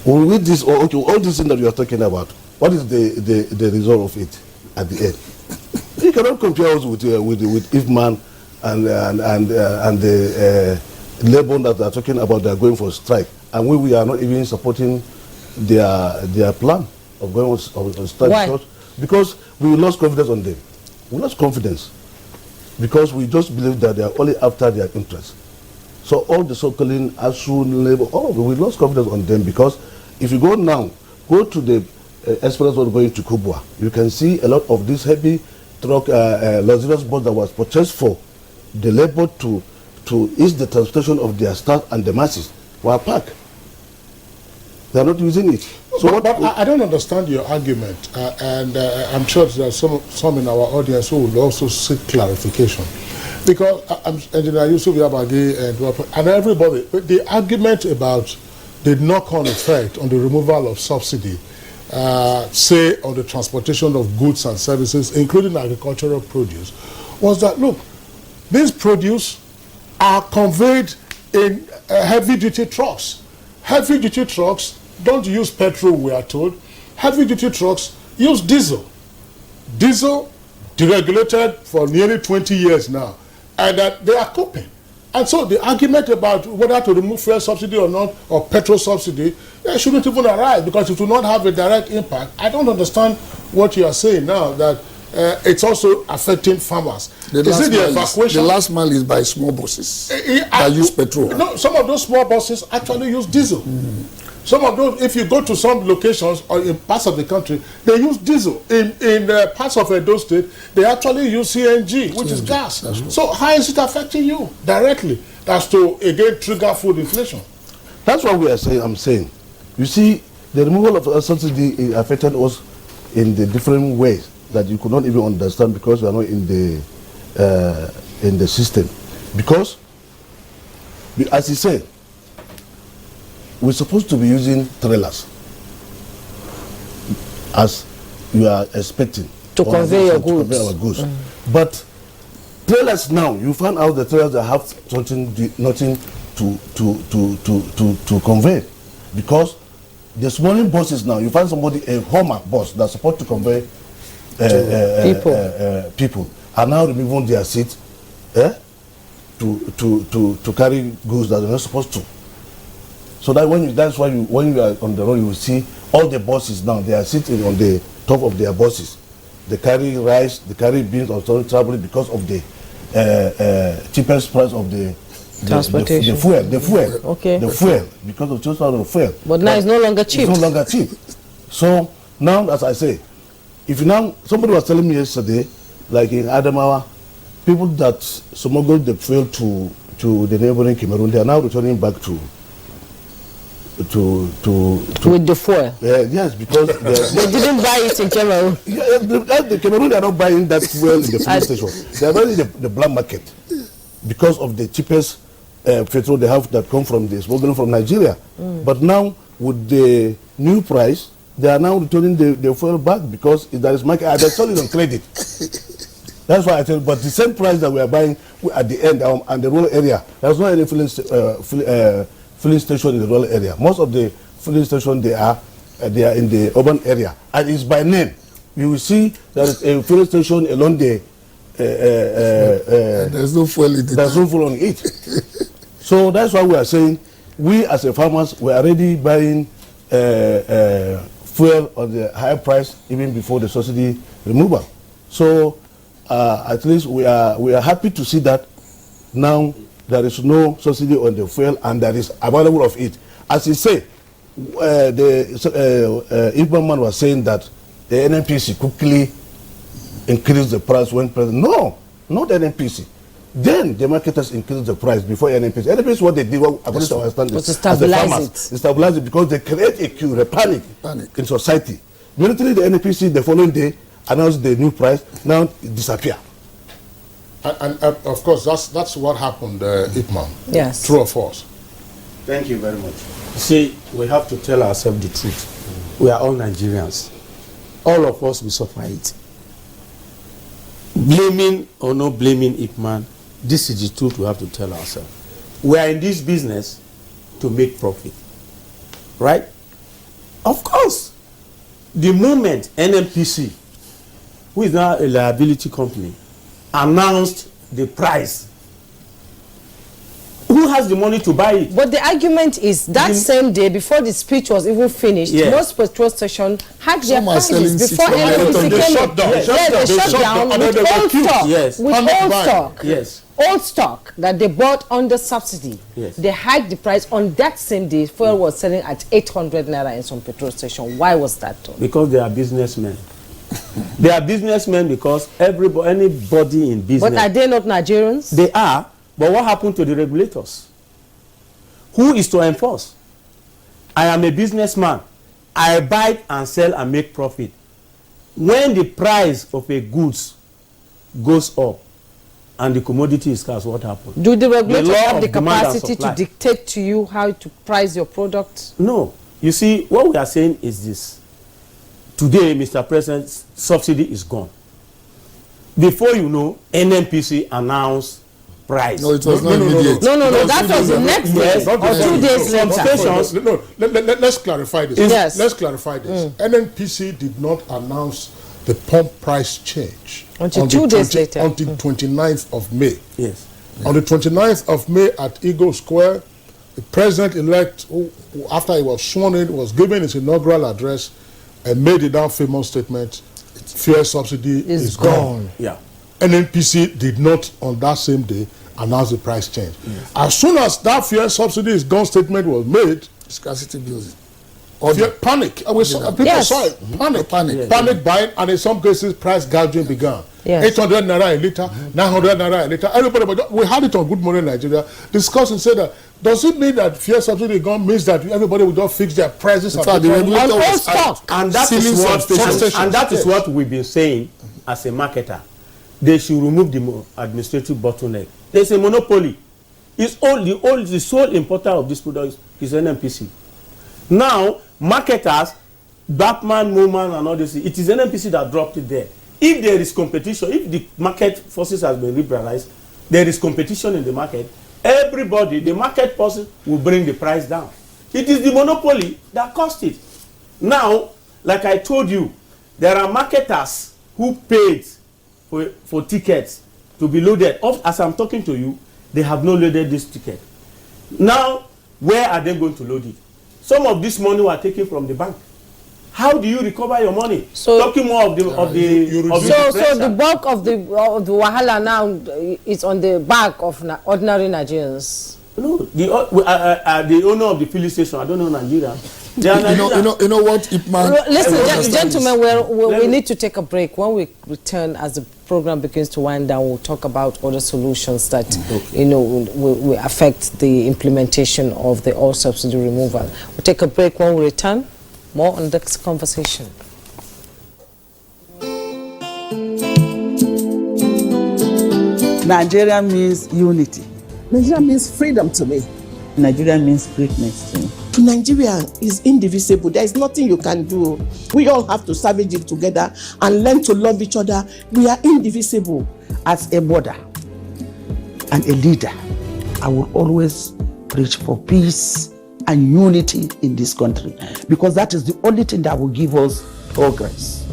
Well, with this, all these things that you are talking about, what is the result of it at the end? You cannot compare us with Ifman and the labor that they are talking about. They are going for strike, and we are not even supporting their plan of going on strike. Why? Because we lost confidence on them. We lost confidence because we just believe that they are only after their interests. So all the so-called ASU labor, all of it, we lost confidence on them, because if you go now, go to the express road going to Kubwa, you can see a lot of this heavy truck, luxurious bus that was purchased for the labor to ease the transportation of their staff and the masses were parked. They are not using it. So but I don't understand your argument, and I'm sure there are some in our audience who will also seek clarification. Because Engineer Yusuf Yabagi and everybody, the argument about the knock-on effect on the removal of subsidy, say on the transportation of goods and services, including agricultural produce, was that, look, these produce are conveyed in heavy-duty trucks. Heavy-duty trucks don't use petrol, we are told. Heavy-duty trucks use diesel. Diesel, deregulated for nearly 20 years now, and that they are coping. And so the argument about whether to remove fuel subsidy or not, or petrol subsidy, shouldn't even arise, because it will not have a direct impact. I don't understand what you are saying now, that it's also affecting farmers. The last mile is by small buses that use petrol. No, some of those small buses actually use diesel. Some of those, if you go to some locations or in parts of the country, they use diesel. In parts of Edo State, they actually use CNG, which is gas. So how is it affecting you directly? That's to, again, trigger food inflation. That's what we are saying. I'm saying, you see, the removal of subsidy affected us in the different ways that you could not even understand, because we are not in the system. Because, as he said, we're supposed to be using trailers, as you are expecting, to convey your goods. Convey our goods. But trailers now, you find out the trailers that have nothing to convey, because the smaller buses now, you find somebody, a Homer bus that's supposed to convey people, are now removing their seat to carry goods that they're not supposed to. So that that's why when you are on the road, you will see all the buses now, they are sitting on the top of their buses. They carry rice, they carry beans, or traveling, because of the cheapest price of the transportation. The fuel. Okay. The fuel, because of cheapest price of fuel. But now it's no longer cheap. It's no longer cheap. So now, as I say, if you now, somebody was telling me yesterday, like in Adamawa, people that smuggled the fuel to the neighboring Cameroon, they are now returning back with the fuel. Yes, because they didn't buy it in Cameroon. The Cameroon, they are not buying that fuel in the fuel station. They are buying the black market because of the cheapest petrol they have that come from the smuggling from Nigeria. But now, with the new price, they are now returning the fuel back, because there is market. They're selling on credit. That's why I tell you. But the same price that we are buying at the end and the rural area, there's not any filling station in the rural area. Most of the filling stations, they are in the urban area, and it's by name. You will see there is a filling station along the there's no fuel in it. There's no fuel on it. So that's why we are saying, we as a farmers, we are already buying fuel on the higher price even before the subsidy removal. So at least we are happy to see that now there is no subsidy on the fuel and there is available of it. As you say, the Ibrahim was saying that the NNPC quickly increased the price when present. No, not the NNPC. Then the marketers increased the price before NNPC. NNPC, what they did, according to our standards, to stabilize it. They stabilize it because they create a queue, a panic in society. Immediately the NNPC the following day announced the new price, now it disappear. And of course, that's what happened, Ipman. Yes. True or false? Thank you very much. See, we have to tell ourselves the truth. We are all Nigerians. All of us will suffer it. Blaming or not blaming Ipman, this is the truth we have to tell ourselves. We are in this business to make profit. Right? Of course. The moment NNPC, who is now a liability company, announced the price, who has the money to buy it? But the argument is that same day, before the speech was even finished, most petrol stations had their prices before NNPC came in. They shut down with old stock. Yes. With old stock. Yes. Old stock that they bought under subsidy. Yes. They hiked the price on that same day. Fuel was selling at 800 naira in some petrol station. Why was that done? Because they are businessmen. They are businessmen because anybody in business. But are they not Nigerians? They are. But what happened to the regulators? Who is to enforce? I am a businessman. I buy and sell and make profit. When the price of a goods goes up and the commodity is scarce, what happens? Do the regulators have the demand and capacity to supply dictate to you how to price your product? No. You see, what we are saying is this. Today, Mr. President, subsidy is gone. Before you know, NNPC announced price. No, it was not immediate. No, that was the next day or 2 days later. Let's clarify this. Yes. Let's clarify this. NNPC did not announce the pump price change until 2 days later. Until 29th of May. Yes. On the 29th of May at Eagle Square, the president-elect, who after he was sworn in, was giving his inaugural address and made the now famous statement, fuel subsidy is gone. Yeah. NNPC did not on that same day announce the price change. Yes. As soon as that fuel subsidy is gone statement was made, scarcity building. Panic. People saw it. Panic buying, and in some cases price gouging began. Yes. 800 naira a liter, 900 naira a liter. Everybody, we had it on Good Morning Nigeria discussing, said that does it mean that fuel subsidy gone means that everybody will just fix their prices on all stock? And that is what we've been saying as a marketer. They should remove the administrative bottleneck. There's a monopoly. The sole importer of this product is NNPC. Now, marketers, Batman, Moman, and all this, it is NNPC that dropped it there. If there is competition, if the market forces has been liberalized, there is competition in the market, everybody, the market forces will bring the price down. It is the monopoly that caused it. Now, like I told you, there are marketers who paid for tickets to be loaded. As I'm talking to you, they have not loaded this ticket. Now, where are they going to load it? Some of this money were taken from the bank. How do you recover your money? So talking more of the bulk of the wahala now is on the back of ordinary Nigerians. No, the owner of the filling station, I don't know Nigeria. You know what, Ipman? Listen, gentlemen, we need to take a break. When we return, as the program begins to wind down, we'll talk about other solutions that will affect the implementation of the oil subsidy removal. We'll take a break. When we return, more on this conversation. Nigeria means unity. Nigeria means freedom to me. Nigeria means greatness to me. Nigeria is indivisible. There is nothing you can do. We all have to savage it together and learn to love each other. We are indivisible. As a mother and a leader, I will always preach for peace and unity in this country, because that is the only thing that will give us progress.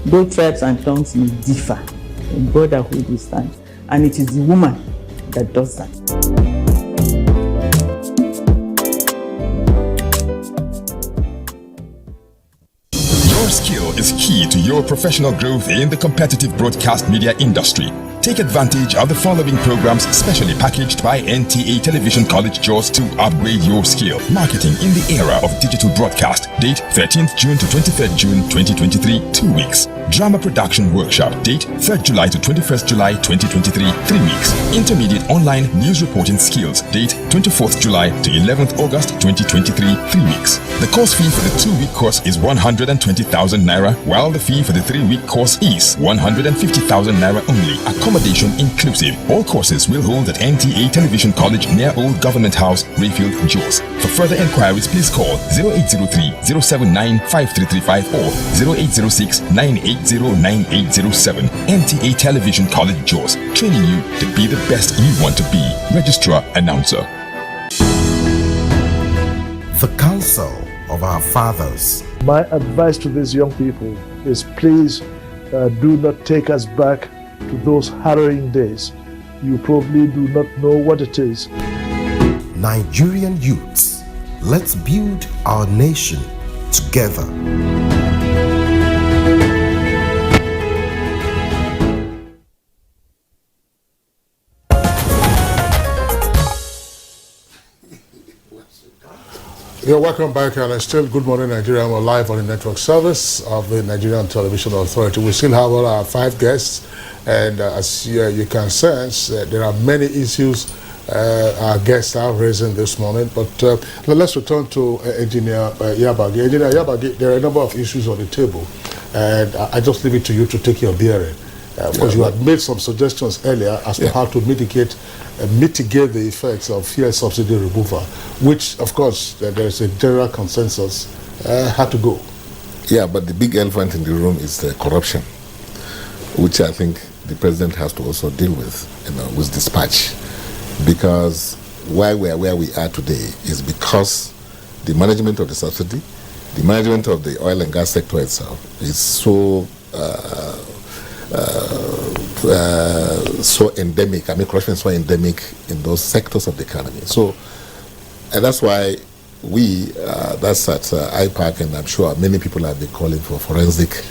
Both tribes and tongues may differ, in brotherhood we stand, and it is the woman that does that. Your skill skill is key to your professional growth in the competitive broadcast media industry. Take advantage of the following programs specially packaged by NTA Television College Jos to upgrade your skill. Marketing in the era of digital broadcast. Date 13th June to 23rd June 2023, 2 weeks. Drama production workshop. Date 3rd July to 21st July 2023, 3 weeks. Intermediate online news reporting skills. Date 24th July to 11th August 2023, 3 weeks. The course fee for the 2-week course is 120,000 naira, while the fee for the 3-week course is 150,000 naira only. Accommodation inclusive. All courses will hold at NTA Television College near Old Government House, Rayfield, Jos. For further inquiries, please call 0803-079-5335 or 0806-980-9807. NTA Television College, Jos, training you to be the best you want to be. Registrar Announcer. The Council of Our Fathers. My advice to these young people is please do not take us back to those harrowing days. You probably do not know what it is. Nigerian youths, let's build our nation together. You're welcome back, and still Good Morning Nigeria. We're live on the network service of the Nigerian Television Authority. We still have all our 5 guests, and as you can sense, there are many issues our guests are raising this morning. But let's return to Engineer Yabagi. Engineer Yabagi, there are a number of issues on the table, and I just leave it to you to take your bearing. Of course, you had made some suggestions earlier as to how to mitigate the effects of fuel subsidy removal, which, of course, there is a general consensus had to go. Yeah, but the big elephant in the room is corruption, which I think the president has to also deal with, with dispatch, because why we are where we are today is because the management of the subsidy, the management of the oil and gas sector itself is so endemic. I mean, corruption is so endemic in those sectors of the economy. So, and that's why that's at IPAC, and I'm sure many people have been calling for forensic,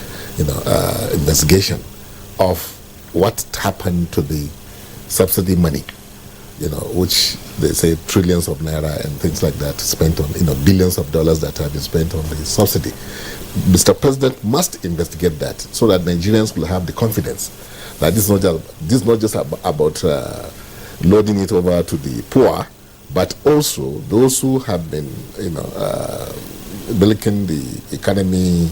investigation of what happened to the subsidy money, which they say trillions of naira and things like that spent on, billions of dollars that have been spent on the subsidy. Mr. President must investigate that so that Nigerians will have the confidence that this is not just about loading it over to the poor, but also those who have been, milking the economy,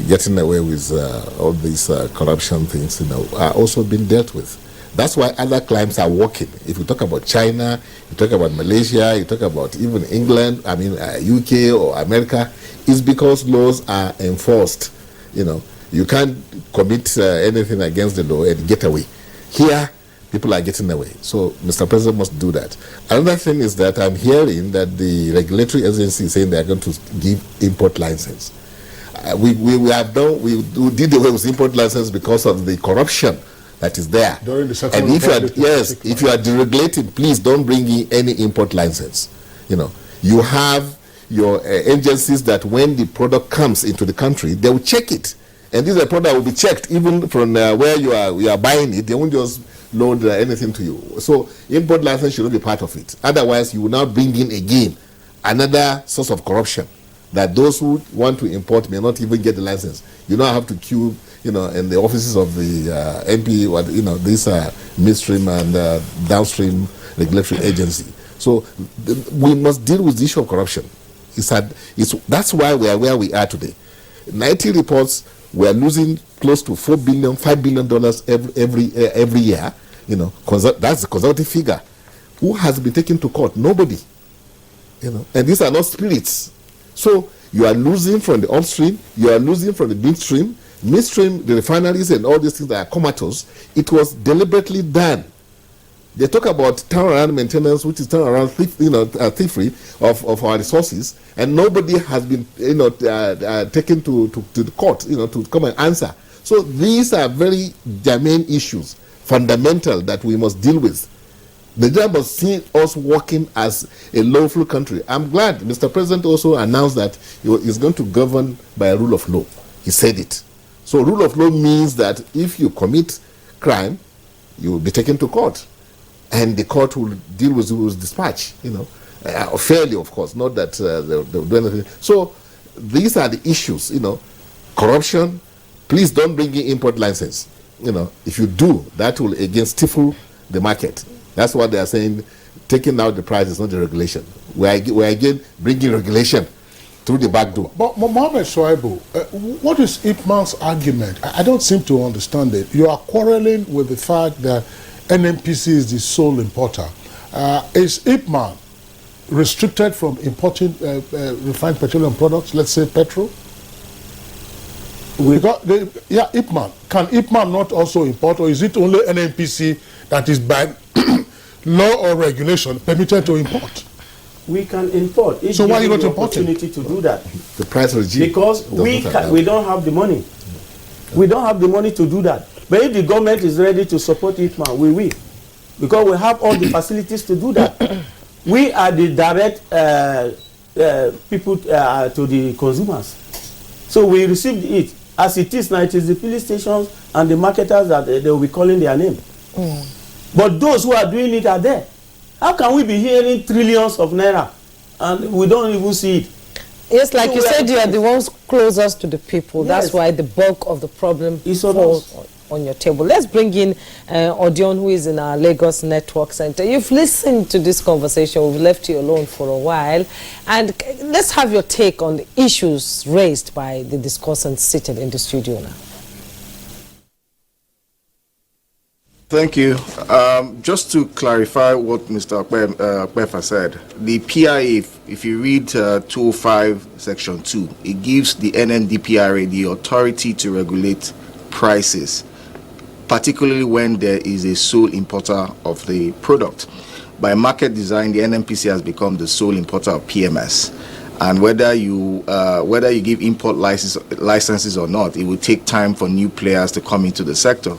getting away with all these corruption things, are also being dealt with. That's why other climes are working. If you talk about China, you talk about Malaysia, you talk about even England, UK or America, it's because laws are enforced. You can't commit anything against the law and get away. Here, people are getting away. So Mr. President must do that. Another thing is that I'm hearing that the regulatory agency is saying they are going to give import license. We did away with import license because of the corruption that is there. During the second and if you are deregulating, please don't bring in any import license. You have your agencies that when the product comes into the country, they will check it. And this product will be checked even from where you are buying it. They won't just load anything to you. So import license should not be part of it. Otherwise, you will now bring in again another source of corruption, that those who want to import may not even get the license. You now have to queue, in the offices of the MP, this midstream and downstream regulatory agency. So we must deal with the issue of corruption. That's why we are where we are today. 90 reports, we are losing close to $5 billion every year. That's the conservative figure. Who has been taken to court? Nobody. And these are not spirits. So you are losing from the upstream, you are losing from the midstream, the refineries and all these things that are comatose. It was deliberately done. They talk about turnaround maintenance, which is turnaround thievery of our resources, and nobody has been taken to the court to come and answer. So these are very germane issues, fundamental, that we must deal with. Nigeria must see us working as a lawful country. I'm glad Mr. President also announced that he is going to govern by a rule of law. He said it. So rule of law means that if you commit crime, you will be taken to court, and the court will deal with you with dispatch, fairly, of course, not that they'll do anything. So these are the issues, corruption. Please don't bring in import license. If you do, that will again stifle the market. That's what they are saying. Taking out the price is not the regulation. We're again bringing regulation through the back door. But Mohammed Shoaibu, what is Ipman's argument? I don't seem to understand it. You are quarreling with the fact that NNPC is the sole importer. Is Ipman restricted from importing refined petroleum products, let's say petrol? Ipman. Can Ipman not also import, or is it only NNPC that is by law or regulation permitted to import? We can import. So why are you not importing? Opportunity to do that. The price regime. Because we don't have the money. We don't have the money to do that. But if the government is ready to support Ipman, we will. Because we have all the facilities to do that. We are the direct people to the consumers. So we received it. As it is now, it is the police stations and the marketers that they will be calling their name. But those who are doing it are there. How can we be hearing trillions of naira and we don't even see it? Yes, like you said, you are the ones closest to the people. Yes. That's why the bulk of the problem falls on your table. Let's bring in Odion, who is in our Lagos Network Center. You've listened to this conversation. We've left you alone for a while. And let's have your take on the issues raised by the discussants seated in the studio now. Thank you. Just to clarify what Mr. Okpefa said, the PIA, if you read 205 Section 2, it gives the NNDPRA the authority to regulate prices, particularly when there is a sole importer of the product. By market design, the NNPC has become the sole importer of PMS. And whether you give import licenses or not, it will take time for new players to come into the sector.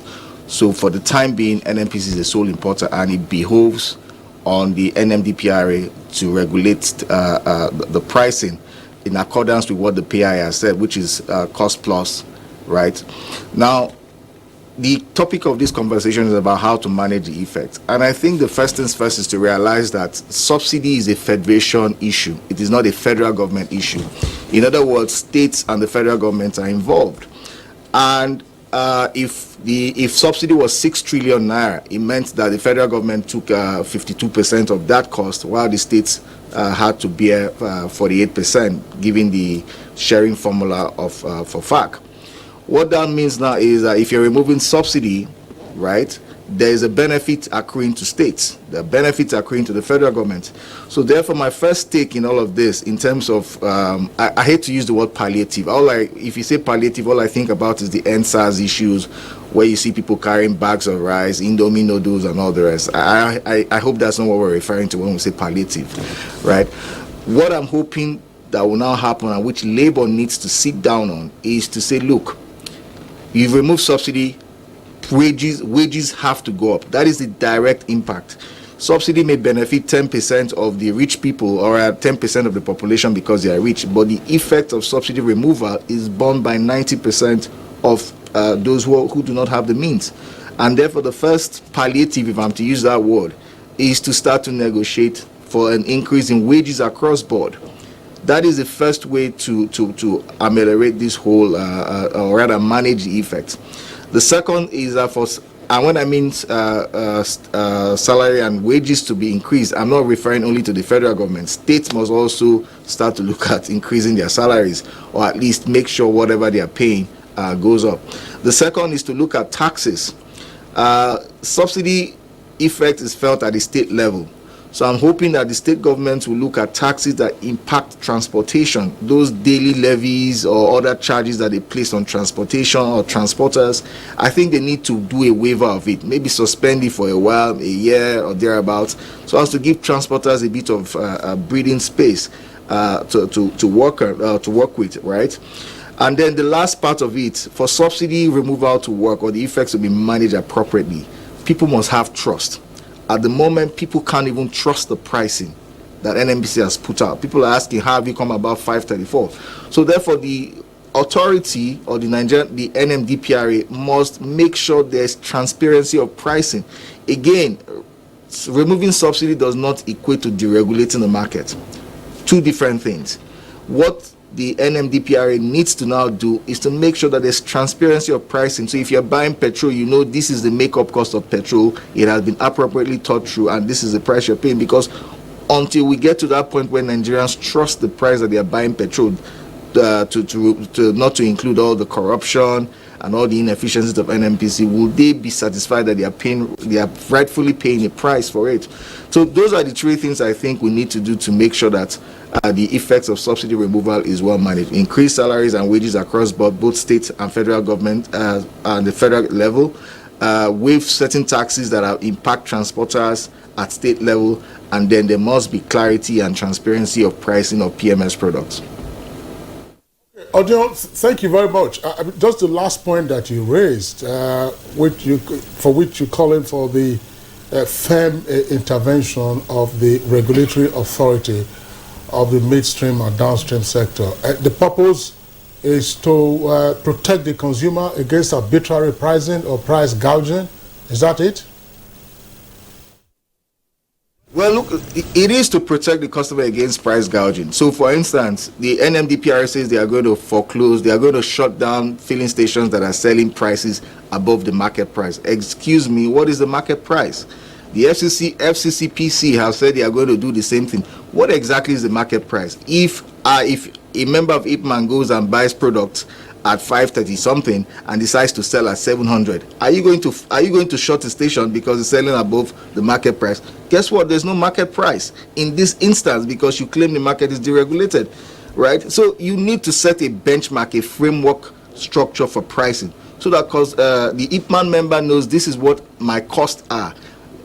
So for the time being, NNPC is the sole importer, and it behoves on the NMDPRA to regulate the pricing in accordance with what the PI has said, which is cost plus, right? Now, the topic of this conversation is about how to manage the effect. And I think the first things first is to realize that subsidy is a federation issue. It is not a federal government issue. In other words, states and the federal government are involved. And if subsidy was 6 trillion naira, it meant that the federal government took 52% of that cost, while the states had to bear 48%, given the sharing formula of for FAC. What that means now is that if you're removing subsidy, right, there is a benefit accruing to states. The benefits accruing to the federal government. So therefore, my first take in all of this, in terms of, I hate to use the word palliative. If you say palliative, all I think about is the NSAS issues, where you see people carrying bags of rice, Indomie noodles, and all the rest. I hope that's not what we're referring to when we say palliative, right? What I'm hoping that will now happen, and which Labour needs to sit down on, is to say, look, you've removed subsidy, wages have to go up. That is the direct impact. Subsidy may benefit 10% of the rich people, or 10% of the population because they are rich, but the effect of subsidy removal is borne by 90% of those who do not have the means. And therefore, the first palliative, if I'm to use that word, is to start to negotiate for an increase in wages across board. That is the first way to ameliorate this whole, or rather manage the effects. The second is that and when I mean salary and wages to be increased, I'm not referring only to the federal government. States must also start to look at increasing their salaries, or at least make sure whatever they are paying goes up. The second is to look at taxes. Subsidy effect is felt at the state level. So I'm hoping that the state government will look at taxes that impact transportation, those daily levies or other charges that they place on transportation or transporters. I think they need to do a waiver of it, maybe suspend it for a while, a year or thereabouts, so as to give transporters a bit of breathing space to work with, right? And then the last part of it, for subsidy removal to work or the effects to be managed appropriately, people must have trust. At the moment, people can't even trust the pricing that NNPC has put out. People are asking, how have you come about 534? So therefore, the authority or the NMDPRA must make sure there's transparency of pricing. Again, removing subsidy does not equate to deregulating the market. Two different things. What the NMDPRA needs to now do is to make sure that there's transparency of pricing. So if you're buying petrol, you know this is the makeup cost of petrol, it has been appropriately thought through, and this is the price you're paying. Because until we get to that point where Nigerians trust the price that they are buying petrol, to not to include all the corruption and all the inefficiencies of NMPC, will they be satisfied that they are rightfully paying a price for it? So those are the three things I think we need to do to make sure that the effects of subsidy removal is well managed. Increase salaries and wages across both state and federal government and the federal level, waive certain taxes that impact transporters at state level, and then there must be clarity and transparency of pricing of PMS products. Odion, thank you very much. Just the last point that you raised, for which you're calling for the firm intervention of the regulatory authority of the midstream and downstream sector. The purpose is to protect the consumer against arbitrary pricing or price gouging. Is that it? Well, look, it is to protect the customer against price gouging. So, for instance, the NMDPRA says they are going to foreclose, they are going to shut down filling stations that are selling prices above the market price. Excuse me, what is the market price? The FCCPC have said they are going to do the same thing. What exactly is the market price? If a member of IPMAN goes and buys products at 530 something and decides to sell at 700, are you going to shut the station because it's selling above the market price? Guess what? There's no market price in this instance because you claim the market is deregulated, right? So you need to set a benchmark, a framework structure for pricing, so that because the IPMAN member knows this is what my costs are,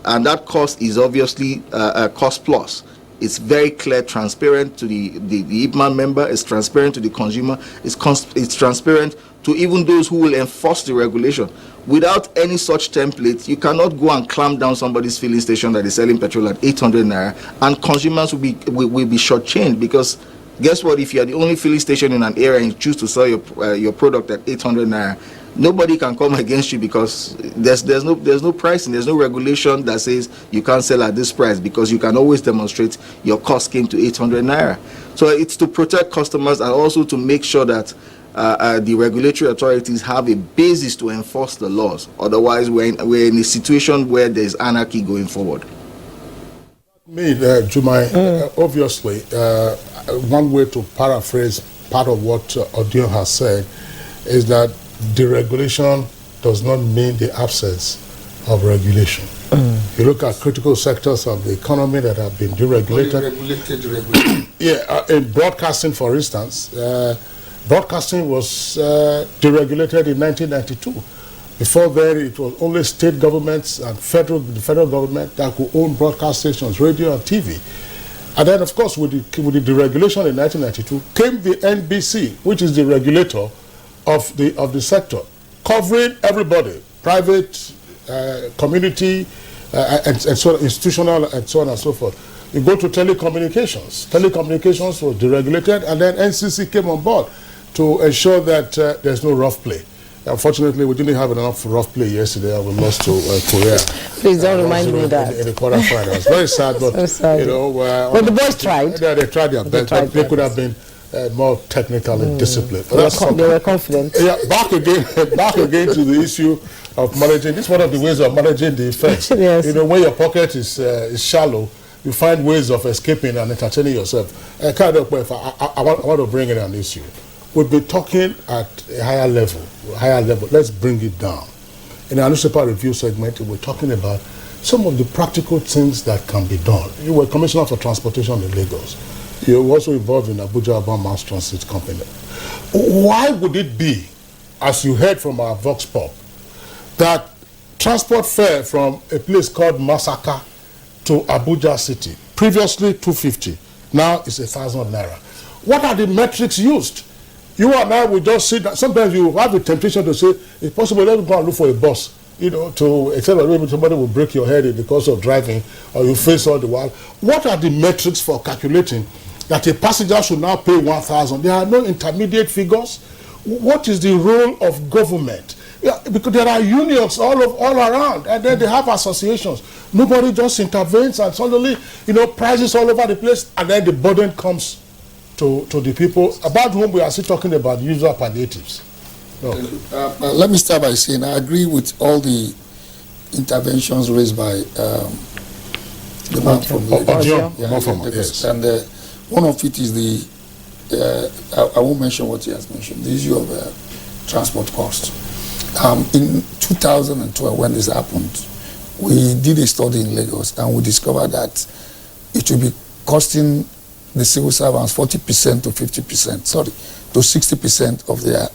and that cost is obviously a cost plus. It's very clear, transparent to the IPMAN member, it's transparent to the consumer, it's transparent to even those who will enforce the regulation. Without any such template, you cannot go and clamp down somebody's filling station that is selling petrol at 800 naira, and consumers will be shortchanged, because guess what? If you are the only filling station in an area and you choose to sell your product at 800 naira, nobody can come against you, because there's no pricing, there's no regulation that says you can't sell at this price, because you can always demonstrate your cost came to 800 naira. So it's to protect customers and also to make sure that the regulatory authorities have a basis to enforce the laws. Otherwise, we're in a situation where there's anarchy going forward. Jumai, obviously, one way to paraphrase part of what Odion has said is that deregulation does not mean the absence of regulation. You look at critical sectors of the economy that have been deregulated. In broadcasting, for instance, broadcasting was deregulated in 1992. Before then, it was only state governments and the federal government that could own broadcast stations, radio and TV. And then, of course, with the deregulation in 1992, came the NBC, which is the regulator of the sector, covering everybody, private, community, and so on, institutional, and so on and so forth. You go to telecommunications. Telecommunications was deregulated, and then NCC came on board to ensure that there's no rough play. Unfortunately, we didn't have enough rough play yesterday, and we lost to Korea. Please don't remind me of that. In the quarterfinals. Very sad, but so sad. You know, but the boys tried. They tried their best, but they could have been more technical and disciplined. They were confident. Yeah, back again to the issue of managing. This is one of the ways of managing the effects. Yes. You know, when your pocket is shallow, you find ways of escaping and entertaining yourself. I want to bring in an issue. We'll be talking at a higher level. Let's bring it down. In our newspaper review segment, we're talking about some of the practical things that can be done. You were Commissioner for Transportation in Lagos. You were also involved in Abuja Urban Mass Transit Company. Why would it be, as you heard from our Vox Pop, that transport fare from a place called Masaka to Abuja City, previously 250, now it's 1,000 naira? What are the metrics used? You and I will just sit down. Sometimes you have the temptation to say, it's possible, let me go and look for a bus, except that maybe somebody will break your head in the course of driving, or you face all the while. What are the metrics for calculating that a passenger should now pay 1,000? There are no intermediate figures. what is the role of government? Yeah, because there are unions all around, and then they have associations. Nobody just intervenes, and suddenly, prices all over the place, and then the burden comes to the people about whom we are still talking about usual palliatives. No. Let me start by saying I agree with all the interventions raised by the man from Lagos. And one of it is I won't mention what he has mentioned, the issue of transport costs. In 2012, when this happened, we did a study in Lagos, and we discovered that it would be costing the civil servants 40% to 50%, to 60% of their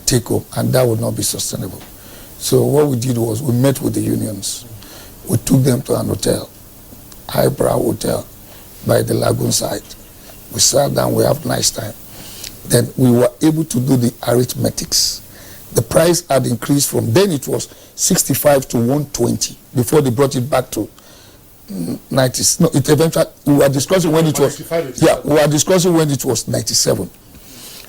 take-home, and that would not be sustainable. So what we did was we met with the unions. We took them to an hotel, highbrow hotel, by the lagoon side. We sat down, we had a nice time. Then we were able to do the arithmetics. The price had increased from then it was 65 to 120 before they brought it back to 90. No, it eventually, we were discussing when it was, we were discussing when it was 97.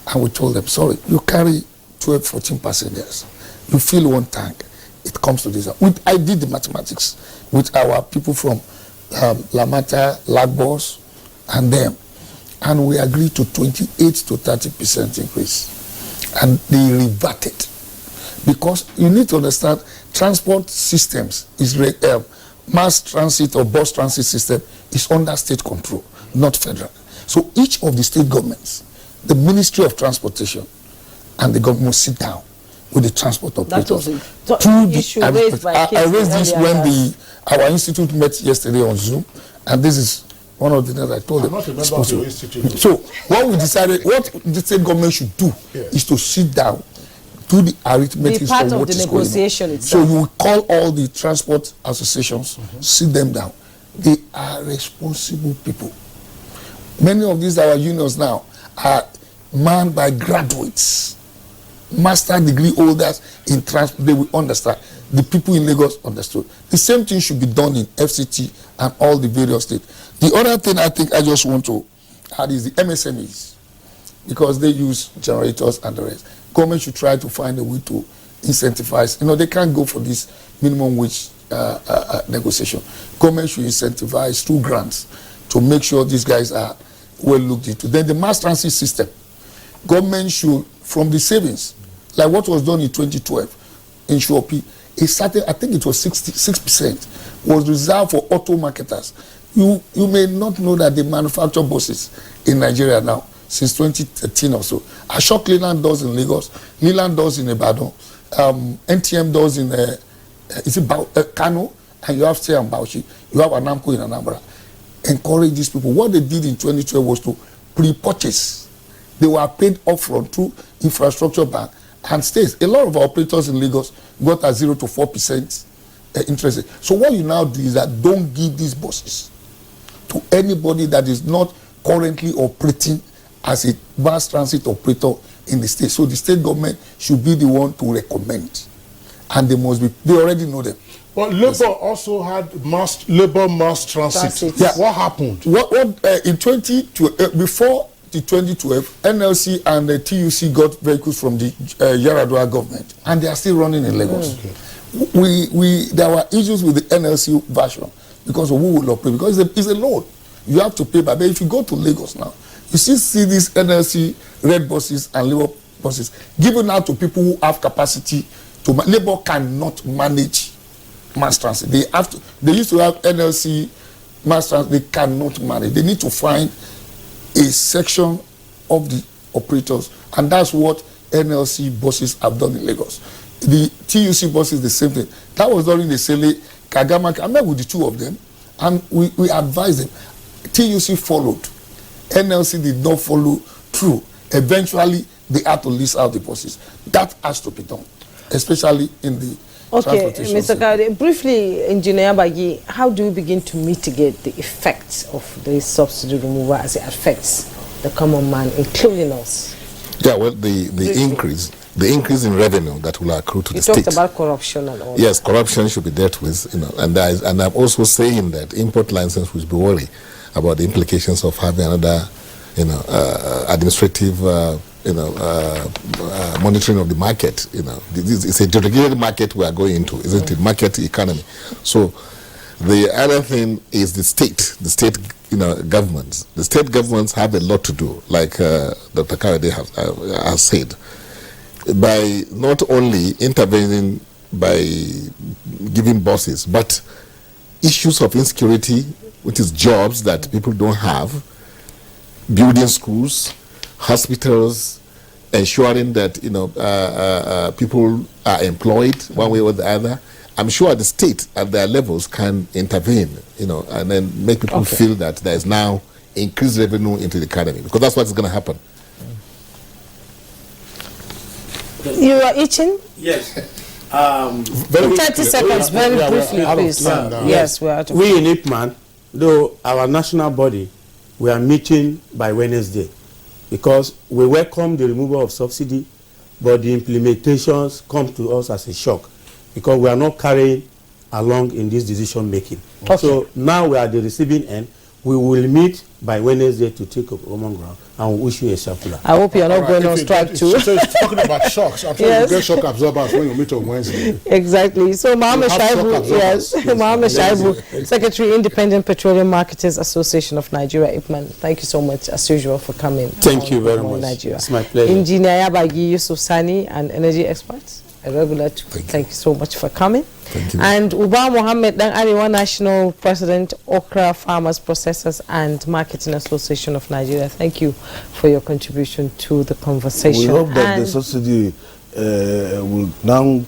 And we told them, sorry, you carry 12, 14 passengers. You fill one tank, it comes to this. I did the mathematics with our people from Lamata, Lagos, and them. And we agreed to 28 to 30% increase. And they reverted. Because you need to understand, transport systems is mass transit or bus transit system is under state control, not federal. So each of the state governments, the Ministry of Transportation, and the government must sit down with the transport operators. I raised this when our institute met yesterday on Zoom, and this is one of the things I told them. I'm not a member of the institute. So what we decided, what the state government should do is to sit down, do the arithmetic of what is negotiation going on. So you will call all the transport associations, sit them down. They are responsible people. Many of these our unions now are manned by graduates, master degree holders in transport. They will understand. The people in Lagos understood. The same thing should be done in FCT and all the various states. The other thing I think I just want to add is the MSMEs, because they use generators and the rest. Government should try to find a way to incentivize. They can't go for this minimum wage negotiation. Government should incentivize through grants to make sure these guys are well looked into. Then the mass transit system, government should, from the savings, like what was done in 2012 in Shopi, a certain, I think it was 66%, was reserved for auto marketers. You may not know that they manufacture buses in Nigeria now since 2013 or so. Ashok Leland does in Lagos, Leland does in Ibadan, NTM does in Kano, and you have Stay and Bauchi, you have Anamco in Anambra. Encourage these people. What they did in 2012 was to pre-purchase. They were paid upfront through infrastructure bank and states. A lot of our operators in Lagos got a 0 to 4% interest. So what you now do is that don't give these buses to anybody that is not currently operating as a mass transit operator in the state. So the state government should be the one to recommend, and they already know them. But Labour also had Labour mass transit. Yeah. What happened? In 2012, before the 2012, NLC and the TUC got vehicles from the Yaradua government, and they are still running in Lagos. There were issues with the NLC version because of who will operate, because it's a loan. You have to pay back. But if you go to Lagos now, you still see these NLC red buses and Labour buses given out to people who have capacity to. Labour cannot manage mass transit. They used to have NLC mass transit. They cannot manage. They need to find a section of the operators, and that's what NLC buses have done in Lagos. The TUC buses, the same thing. That was during the Sele Kagama. I met with the two of them, and we advised them. TUC followed. NLC did not follow through. Eventually, they had to lease out the buses. That has to be done, especially in the transportation Mr. Kade, briefly, Engineer Bagi, how do we begin to mitigate the effects of the subsidy removal as it affects the common man, including us? Yeah, well, the increase in revenue that will accrue to the state. You talked about corruption and all. Yes, corruption should be dealt with, and I'm also saying that import license will be worried about the implications of having another, administrative monitoring of the market. It's a deregulated market we are going into, isn't it? Market economy. So the other thing is the state governments. The state governments have a lot to do, like Dr. Kawede has said, by not only intervening by giving bosses, but issues of insecurity, which is jobs that people don't have, building schools, hospitals, ensuring that people are employed one way or the other. I'm sure the state at their levels can intervene, and then make people feel that there is now increased revenue into the economy, because that's what's going to happen. You are itching? Yes. 30 seconds, very briefly, please. Yes, we are. We in IPMAN, though our national body, we are meeting by Wednesday, because we welcome the removal of subsidy, but the implementations come to us as a shock, because we are not carrying along in this decision making. So now we are at the receiving end. We will meet by Wednesday to take up common ground, and we'll issue a circular. I hope you are not going on strike too. So it's talking about shocks. I'm sure you get shock absorbers when you meet on Wednesday. Exactly. So Mohammed Shaibu, yes, Mohammed Shaibu, Secretary, Independent Petroleum Marketers Association of Nigeria, IPMAN. Thank you so much, as usual, for coming. Thank you very much. Nigeria. It's my pleasure. Engineer Yabagi Yusuf Sani, an energy expert, a regular. Thank you so much for coming. Thank you. And Uba Mohammed Dan Ariwa, National President, Okra Farmers, Processors and Marketing Association of Nigeria. Thank you for your contribution to the conversation. We hope that the subsidy will now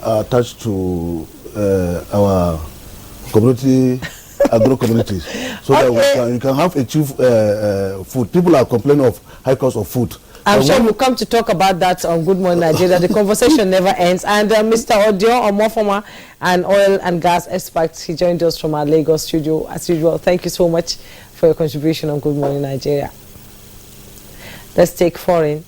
attach to our community, agro communities, so that we can have a cheap food. People are complaining of high cost of food. I'm sure we'll come to talk about that on Good Morning Nigeria. The conversation never ends. And Mr. Odion Omofoma, an oil and gas expert, he joined us from our Lagos studio as usual. Thank you so much for your contribution on Good Morning Nigeria. Let's take foreign.